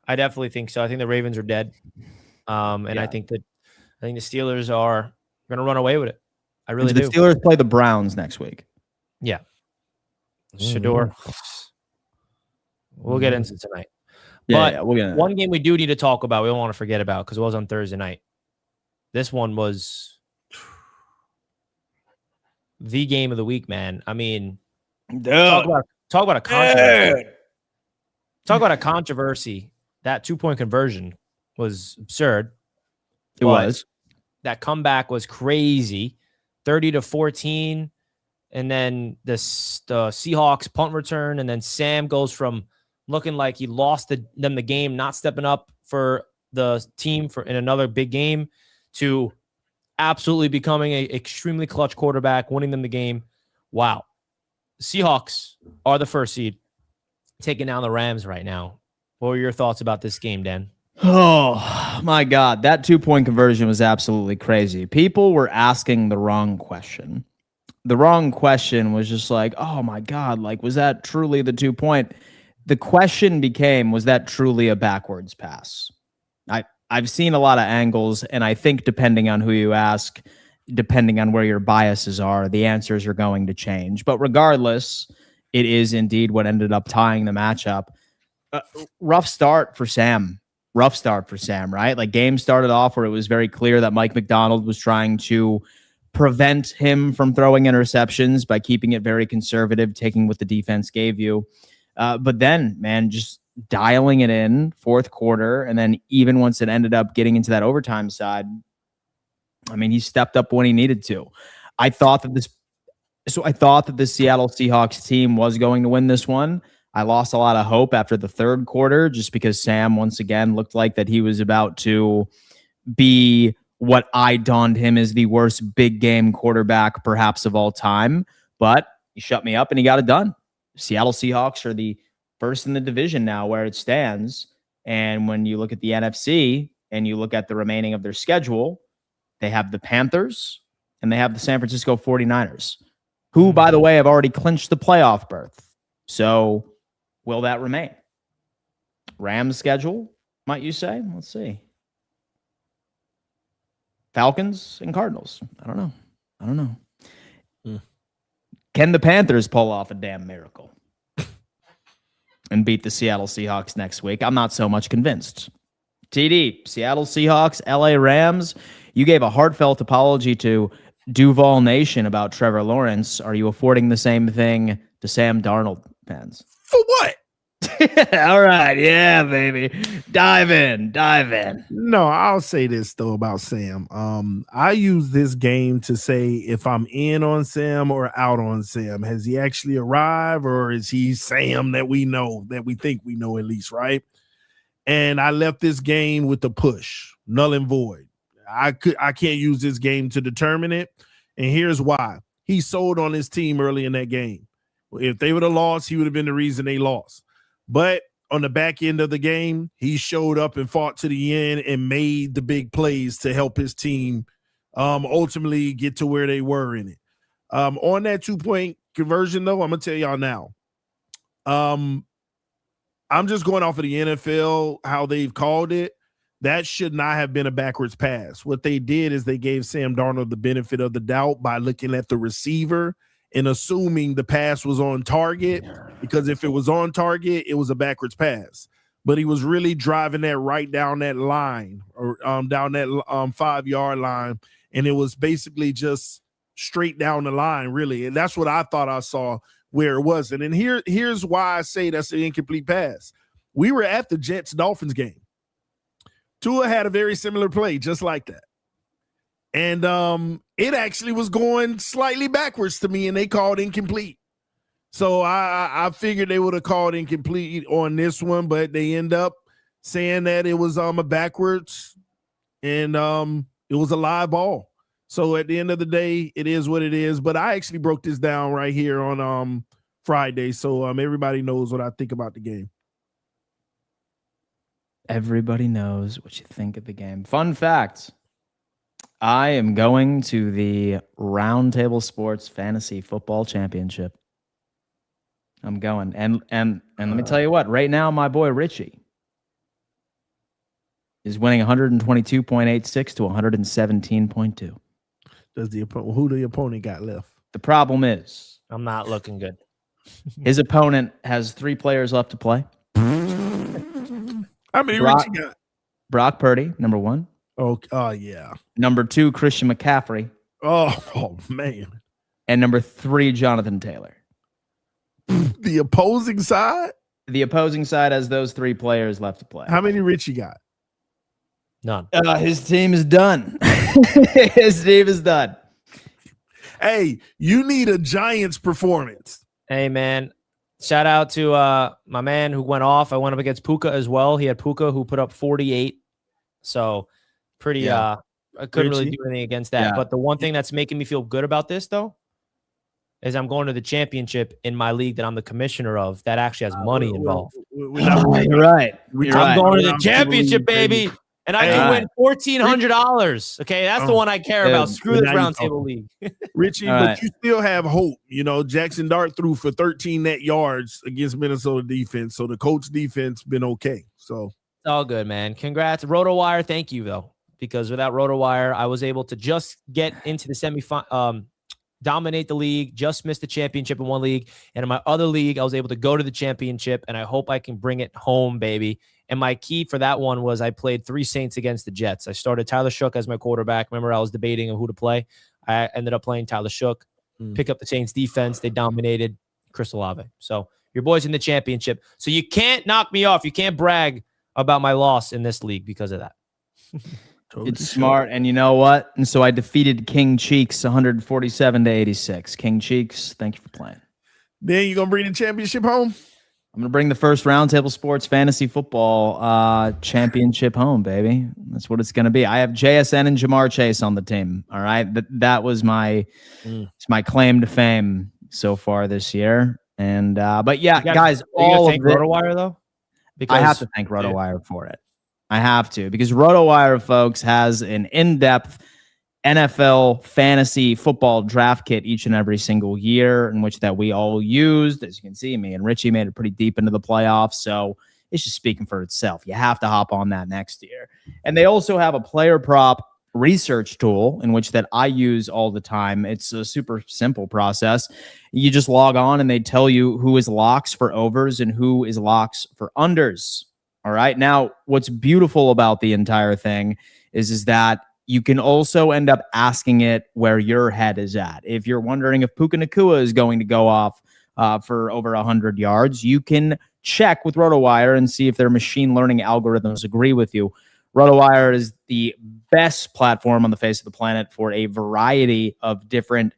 I definitely think so. I think the Ravens are dead. I think the Steelers are going to run away with it. I really do. The Steelers play the Browns next week. Yeah. Shador. We'll get into it tonight. But one game we do need to talk about, we don't want to forget about, because it was on Thursday night. This one was the game of the week, man. I mean, talk about a controversy. Talk about a controversy. That 2-point conversion was absurd. It was. That comeback was crazy. 30-14. And then the Seahawks punt return. And then Sam goes from looking like he lost them the game, not stepping up for the team in another big game, to absolutely becoming an extremely clutch quarterback, winning them the game. Wow. Seahawks are the 1st seed, taking down the Rams right now. What were your thoughts about this game, Dan? Oh, my God. That 2-point conversion was absolutely crazy. People were asking the wrong question. The wrong question was just oh, my God, was that truly the 2-point? The question became, was that truly a backwards pass? I've seen a lot of angles, and I think depending on who you ask, depending on where your biases are, the answers are going to change. But regardless, it is indeed what ended up tying the matchup. Rough start for Sam, right? Like, game started off where it was very clear that Mike Macdonald was trying to prevent him from throwing interceptions by keeping it very conservative, taking what the defense gave you. But then, man, just dialing it in fourth quarter. And then even once it ended up getting into that overtime side, I mean, he stepped up when he needed to. I thought that the Seattle Seahawks team was going to win this one. I lost a lot of hope after the third quarter, just because Sam once again looked like that he was about to be what I donned him as the worst big game quarterback perhaps of all time. But he shut me up and he got it done. Seattle Seahawks are the first in the division now where it stands. And when you look at the NFC and you look at the remaining of their schedule, they have the Panthers and they have the San Francisco 49ers, who, by the way, have already clinched the playoff berth. So will that remain? Rams schedule, might you say? Let's see. Falcons and Cardinals. I don't know. Can the Panthers pull off a damn miracle and beat the Seattle Seahawks next week? I'm not so much convinced. TD, Seattle Seahawks, LA Rams. You gave a heartfelt apology to Duval Nation about Trevor Lawrence. Are you affording the same thing to Sam Darnold fans? For what? All right. Yeah, baby. Dive in. No, I'll say this though about Sam. I use this game to say if I'm in on Sam or out on Sam. Has he actually arrived, or is he Sam that we know, that we think we know at least, right? And I left this game with the push, null and void. I can't use this game to determine it. And here's why. He sold on his team early in that game. If they would have lost, he would have been the reason they lost. But on the back end of the game, he showed up and fought to the end and made the big plays to help his team ultimately get to where they were in it. On that 2-point conversion, though, I'm going to tell y'all now. I'm just going off of the NFL, how they've called it. That should not have been a backwards pass. What they did is they gave Sam Darnold the benefit of the doubt by looking at the receiver and assuming the pass was on target, because if it was on target, it was a backwards pass. But he was really driving that right down that line, or down that 5-yard line, and it was basically just straight down the line, really. And that's what I thought I saw where it wasn't. And here's why I say that's an incomplete pass. We were at the Jets-Dolphins game. Tua had a very similar play, just like that. And it actually was going slightly backwards to me, and they called incomplete. So I figured they would have called incomplete on this one, but they end up saying that it was a backwards, and it was a live ball. So at the end of the day, it is what it is. But I actually broke this down right here on Friday, so everybody knows what I think about the game. Everybody knows what you think of the game. Fun fact. I am going to the Roundtable Sports Fantasy Football Championship. I'm going. And let me tell you what, right now, my boy Richie is winning 122.86 to 117.2. Who the opponent got left? The problem is, I'm not looking good. his opponent has 3 players left to play. How many Richie got? Brock Purdy, number 1. Oh, yeah. Number 2, Christian McCaffrey. Oh, man. And number 3, Jonathan Taylor. The opposing side? The opposing side has those 3 players left to play. How many Richie got? None. His team is done. His team is done. Hey, you need a Giants performance. Hey, man. Shout out to my man who went off. I went up against Puka as well. He had Puka who put up 48. So pretty I couldn't really do anything against that. Yeah. But the one thing that's making me feel good about this, though, is I'm going to the championship in my league that I'm the commissioner of that actually has money involved. You're right. I'm going to the championship, baby. And I can win $1,400. Okay, that's the one I care about. Screw this Roundtable league. Richie, but you still have hope. You know, Jackson Dart threw for 13 net yards against Minnesota defense. So the Colts defense been okay. So all good, man. Congrats. RotoWire, thank you, though. Because without RotoWire, I was able to just get into the semifinal, dominate the league, just missed the championship in one league. And in my other league, I was able to go to the championship, and I hope I can bring it home, baby. And my key for that one was I played 3 Saints against the Jets. I started Tyler Shook as my quarterback. Remember, I was debating on who to play. I ended up playing Tyler Shook, pick up the Saints defense. They dominated Chris Olave. So your boy's in the championship. So you can't knock me off. You can't brag about my loss in this league because of that. It's smart. And you know what? And so I defeated King Cheeks 147-86. King Cheeks, thank you for playing. Then you're going to bring the championship home? I'm going to bring the first Roundtable Sports Fantasy Football championship home, baby. That's what it's going to be. I have JSN and Jamar Chase on the team. All right. That was my claim to fame so far this year. And but yeah, guys, all of it. RotoWire though? Because I have to thank RotoWire for it. I have to, because RotoWire, folks, has an in-depth NFL fantasy football draft kit each and every single year, in which that we all used. As you can see, me and Richie made it pretty deep into the playoffs, so it's just speaking for itself. You have to hop on that next year. And they also have a player prop research tool in which that I use all the time. It's a super simple process. You just log on and they tell you who is locks for overs and who is locks for unders. All right. Now, what's beautiful about the entire thing is that you can also end up asking it where your head is at. If you're wondering if Puka Nacua is going to go off for over 100 yards, you can check with RotoWire and see if their machine learning algorithms agree with you. RotoWire is the best platform on the face of the planet for a variety of different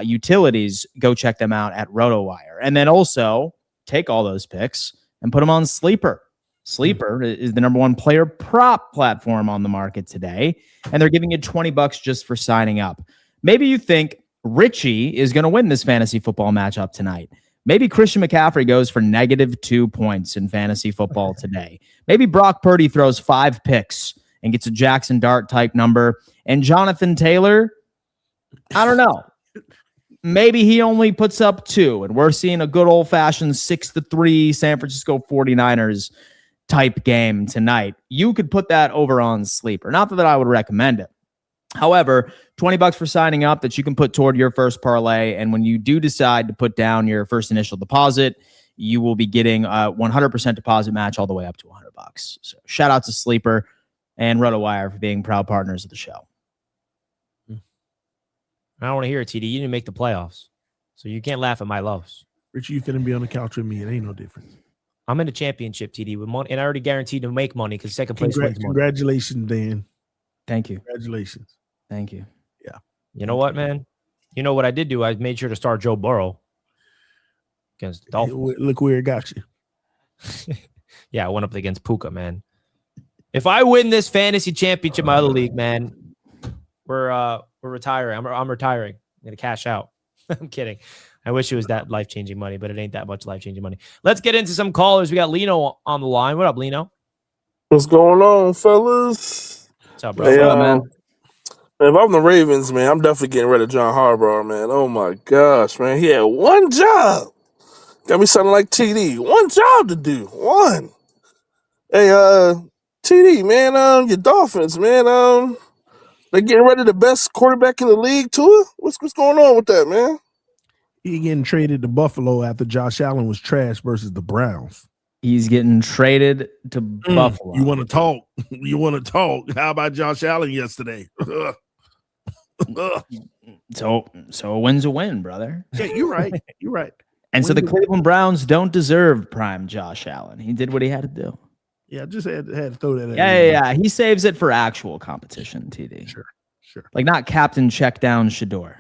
utilities. Go check them out at RotoWire. And then also take all those picks and put them on Sleeper. Sleeper is the number 1 player prop platform on the market today, and they're giving you $20 just for signing up. Maybe you think Richie is going to win this fantasy football matchup tonight. Maybe Christian McCaffrey goes for -2 points in fantasy football today. Maybe Brock Purdy throws 5 picks and gets a Jackson Dart type number. And Jonathan Taylor, I don't know. Maybe he only puts up 2, and we're seeing a good old-fashioned 6-3 San Francisco 49ers type game tonight. You could put that over on Sleeper. Not that I would recommend it. However, $20 for signing up that you can put toward your first parlay. And when you do decide to put down your first initial deposit, you will be getting a 100% deposit match all the way up to $100. So shout out to Sleeper and RotoWire for being proud partners of the show. I don't want to hear it, TD. You didn't make the playoffs, so you can't laugh at my loss. Richie, you finna be on the couch with me. It ain't no difference. I'm in the championship, TD, with money, and I already guaranteed to make money because second place wins money. Congratulations, Dan. Thank you. Congratulations. Thank you. Yeah. You know what, man? You know what I did do? I made sure to start Joe Burrow against the Dolphins. Look where it got you. Yeah, I went up against Puka, man. If I win this fantasy championship in my other league, man, we're retiring. I'm retiring. I'm gonna cash out. I'm kidding. I wish it was that life-changing money, but it ain't that much life-changing money. Let's get into some callers. We got Lino on the line. What up, Lino? What's going on, fellas? What's up, bro? Hey, What's up, man? If I'm the Ravens, man, I'm definitely getting rid of John Harbaugh, man. Oh, my gosh, man. He had one job. Got me sounding like TD. One job to do. One. Hey, TD, man, your Dolphins, man, they're getting rid of the best quarterback in the league, Tua? What's going on with that, man? He getting traded to Buffalo after Josh Allen was trash versus the Browns. He's getting traded to Buffalo. You want to talk? You want to talk? How about Josh Allen yesterday? So a win's a win, brother. Yeah, you're right. You're right. And so the Cleveland Browns don't deserve prime Josh Allen. He did what he had to do. Yeah, just had to throw that. Yeah. He saves it for actual competition, TD. Sure. Like not Captain Checkdown Shador.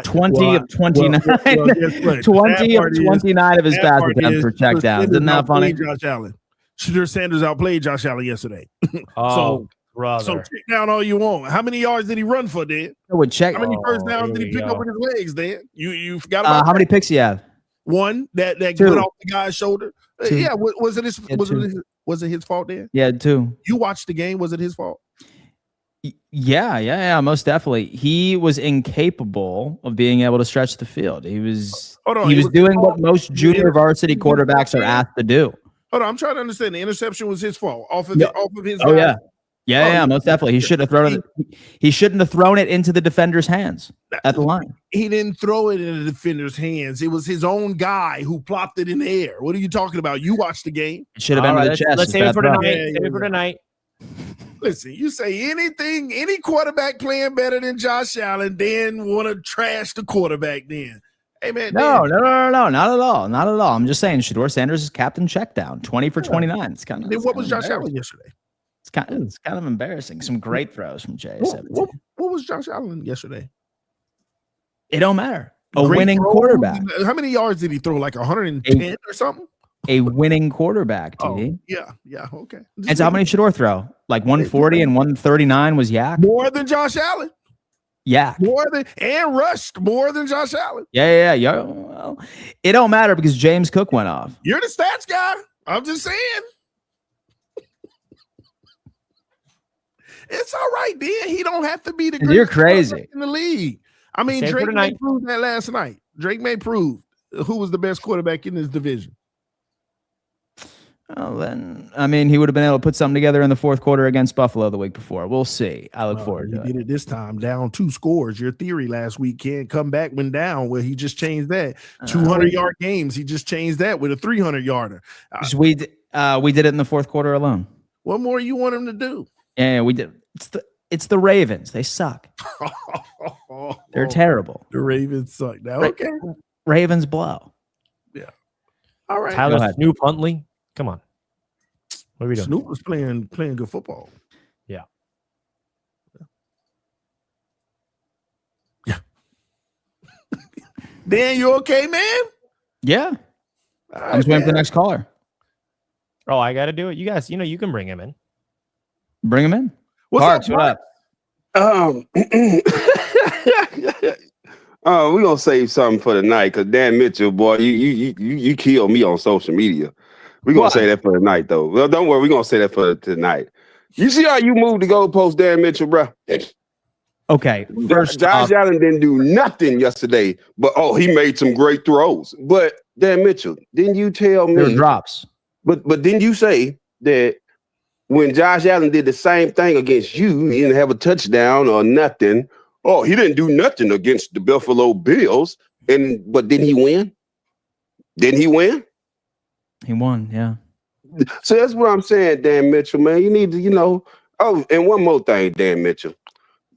20 of 29. 20 of 29 of his pass attempts for checkdowns. Isn't that funny? Josh Allen. Shador Sanders outplayed Josh Allen yesterday. Oh, so check down all you want. How many yards did he run for, Dan? How many first downs did he pick up with his legs, Dan? You forgot about how many picks you have? One that went off the guy's shoulder. Yeah, was it his fault, Dan? Yeah, 2. You watched the game. Was it his fault? Yeah, most definitely. He was incapable of being able to stretch the field. He was doing what most junior varsity quarterbacks are asked to do. Hold on, I'm trying to understand. The interception was his fault. Off of his Oh, guy. Yeah, most definitely. He shouldn't have thrown it into the defender's hands at the line. He didn't throw it in the defender's hands. It was his own guy who plopped it in the air. What are you talking about? You watched the game. It should have been to the chest. Let's save it for tonight. Save it for tonight. Listen, you say anything, any quarterback playing better than Josh Allen, then want to trash the quarterback then. Hey, man. No, not at all. Not at all. I'm just saying Shedeur Sanders is captain check down, 20 for 29. It's kind of. Then what was Josh Allen yesterday? It's kind of embarrassing. Some great throws from Jay. What was Josh Allen yesterday? It don't matter. Winning quarterback. How many yards did he throw? Like 110 or something? A winning quarterback, TD. Oh, yeah, okay. And so how many Shedeur throw? Like 140 and 139 was Yak? More than Josh Allen. Yeah. And rushed more than Josh Allen. Yeah. Well, it don't matter because James Cook went off. You're the stats guy. I'm just saying. It's all right, then. He don't have to be the greatest You're crazy in the league. I mean, Drake may prove that last night. Drake may prove who was the best quarterback in this division. Oh, then I mean, he would have been able to put something together in the fourth quarter against Buffalo the week before. We'll see. I look forward to it. He did it this time, down 2 scores. Your theory last week can't come back when down. Well, he just changed that 200-yard games. He just changed that with a 300-yarder. We did it in the fourth quarter alone. What more you want him to do? Yeah, we did. It's the Ravens. They suck. They're terrible. The Ravens suck. Now, okay. Ravens blow. Yeah. All right. Tyler Snoop Huntley. Come on. What are we doing? Snoop was playing good football. Yeah. Dan, you okay, man? Yeah. Right, I'm just waiting for the next caller. Oh, I got to do it. You guys, you can bring him in. Bring him in. What's up? We're gonna save something for tonight because Dan Mitchell, boy, you killed me on social media. We're gonna say that for tonight, though. Well, don't worry, we're gonna say that for tonight. You see how you moved the goalpost, Dan Mitchell, bro? Okay. First, Josh Allen didn't do nothing yesterday, but he made some great throws. But Dan Mitchell, didn't you tell me there were drops? But didn't you say that when Josh Allen did the same thing against you, he didn't have a touchdown or nothing? Oh, he didn't do nothing against the Buffalo Bills. But didn't he win? Didn't he win? He won, yeah. So that's what I'm saying, Dan Mitchell, man. You need to, Oh, and one more thing, Dan Mitchell.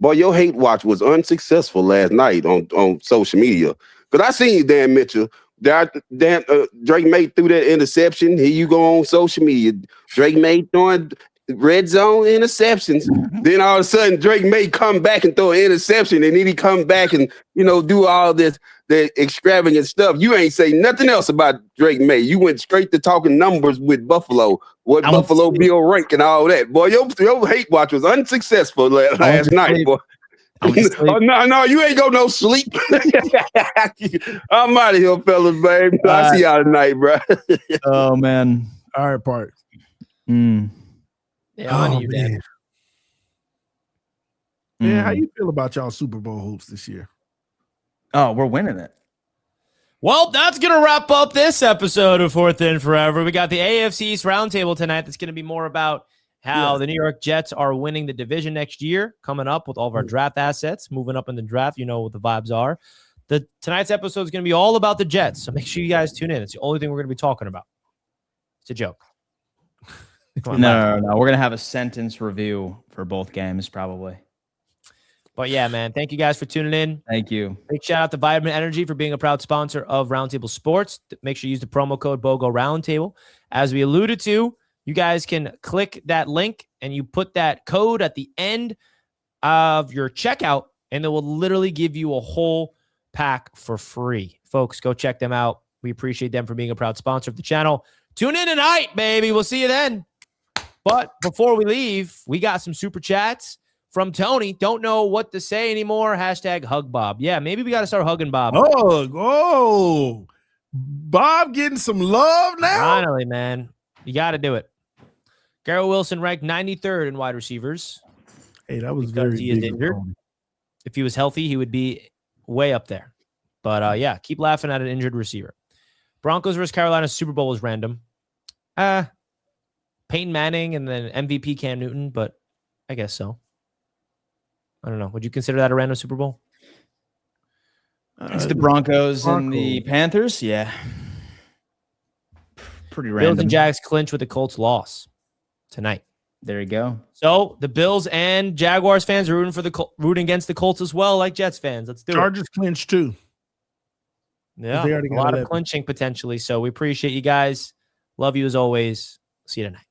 Boy, your hate watch was unsuccessful last night on social media. Because I seen you, Dan Mitchell. Drake May threw that interception. Here you go on social media. Drake May throwing red zone interceptions. Then all of a sudden, Drake May come back and throw an interception, and then he come back and do all the extravagant stuff. You ain't say nothing else about Drake May. You went straight to talking numbers with Buffalo, what Buffalo Bill rank and all that. Boy, your hate watch was unsuccessful last night, boy. No, you ain't go no sleep. I'm out of here, fellas, babe. I see y'all tonight, bro. Oh, man. All right, Park. Yeah, on you, Dan. Man, how you feel about y'all Super Bowl hopes this year? Oh, we're winning it. Well, that's going to wrap up this episode of Fourth and Forever. We got the AFC East Roundtable tonight. That's going to be more about how the New York Jets are winning the division next year, coming up with all of our draft assets, moving up in the draft. You know what the vibes are. Tonight's episode is going to be all about the Jets, so make sure you guys tune in. It's the only thing we're going to be talking about. It's a joke. No. We're going to have a sentence review for both games, probably. But yeah, man, thank you guys for tuning in. Thank you. Big shout out to Vitamin Energy for being a proud sponsor of Roundtable Sports. Make sure you use the promo code BOGO Roundtable. As we alluded to, you guys can click that link and you put that code at the end of your checkout, and it will literally give you a whole pack for free. Folks, go check them out. We appreciate them for being a proud sponsor of the channel. Tune in tonight, baby. We'll see you then. But before we leave, we got some super chats from Tony. Don't know what to say anymore. Hashtag hug Bob. Yeah, maybe we got to start hugging Bob. Bob getting some love now. Finally, man. You got to do it. Garrett Wilson ranked 93rd in wide receivers. Hey, that was because very he is injured. If he was healthy, he would be way up there. But yeah, keep laughing at an injured receiver. Broncos versus Carolina Super Bowl was random. Peyton Manning and then MVP Cam Newton, but I guess so. I don't know. Would you consider that a random Super Bowl? It's the Broncos and the Panthers. Yeah. Pretty random. Bills and Jags clinch with the Colts loss tonight. There you go. So the Bills and Jaguars fans are rooting against the Colts as well, like Jets fans. Let's do Chargers clinch too. Yeah, a lot of clinching potentially. So we appreciate you guys. Love you as always. See you tonight.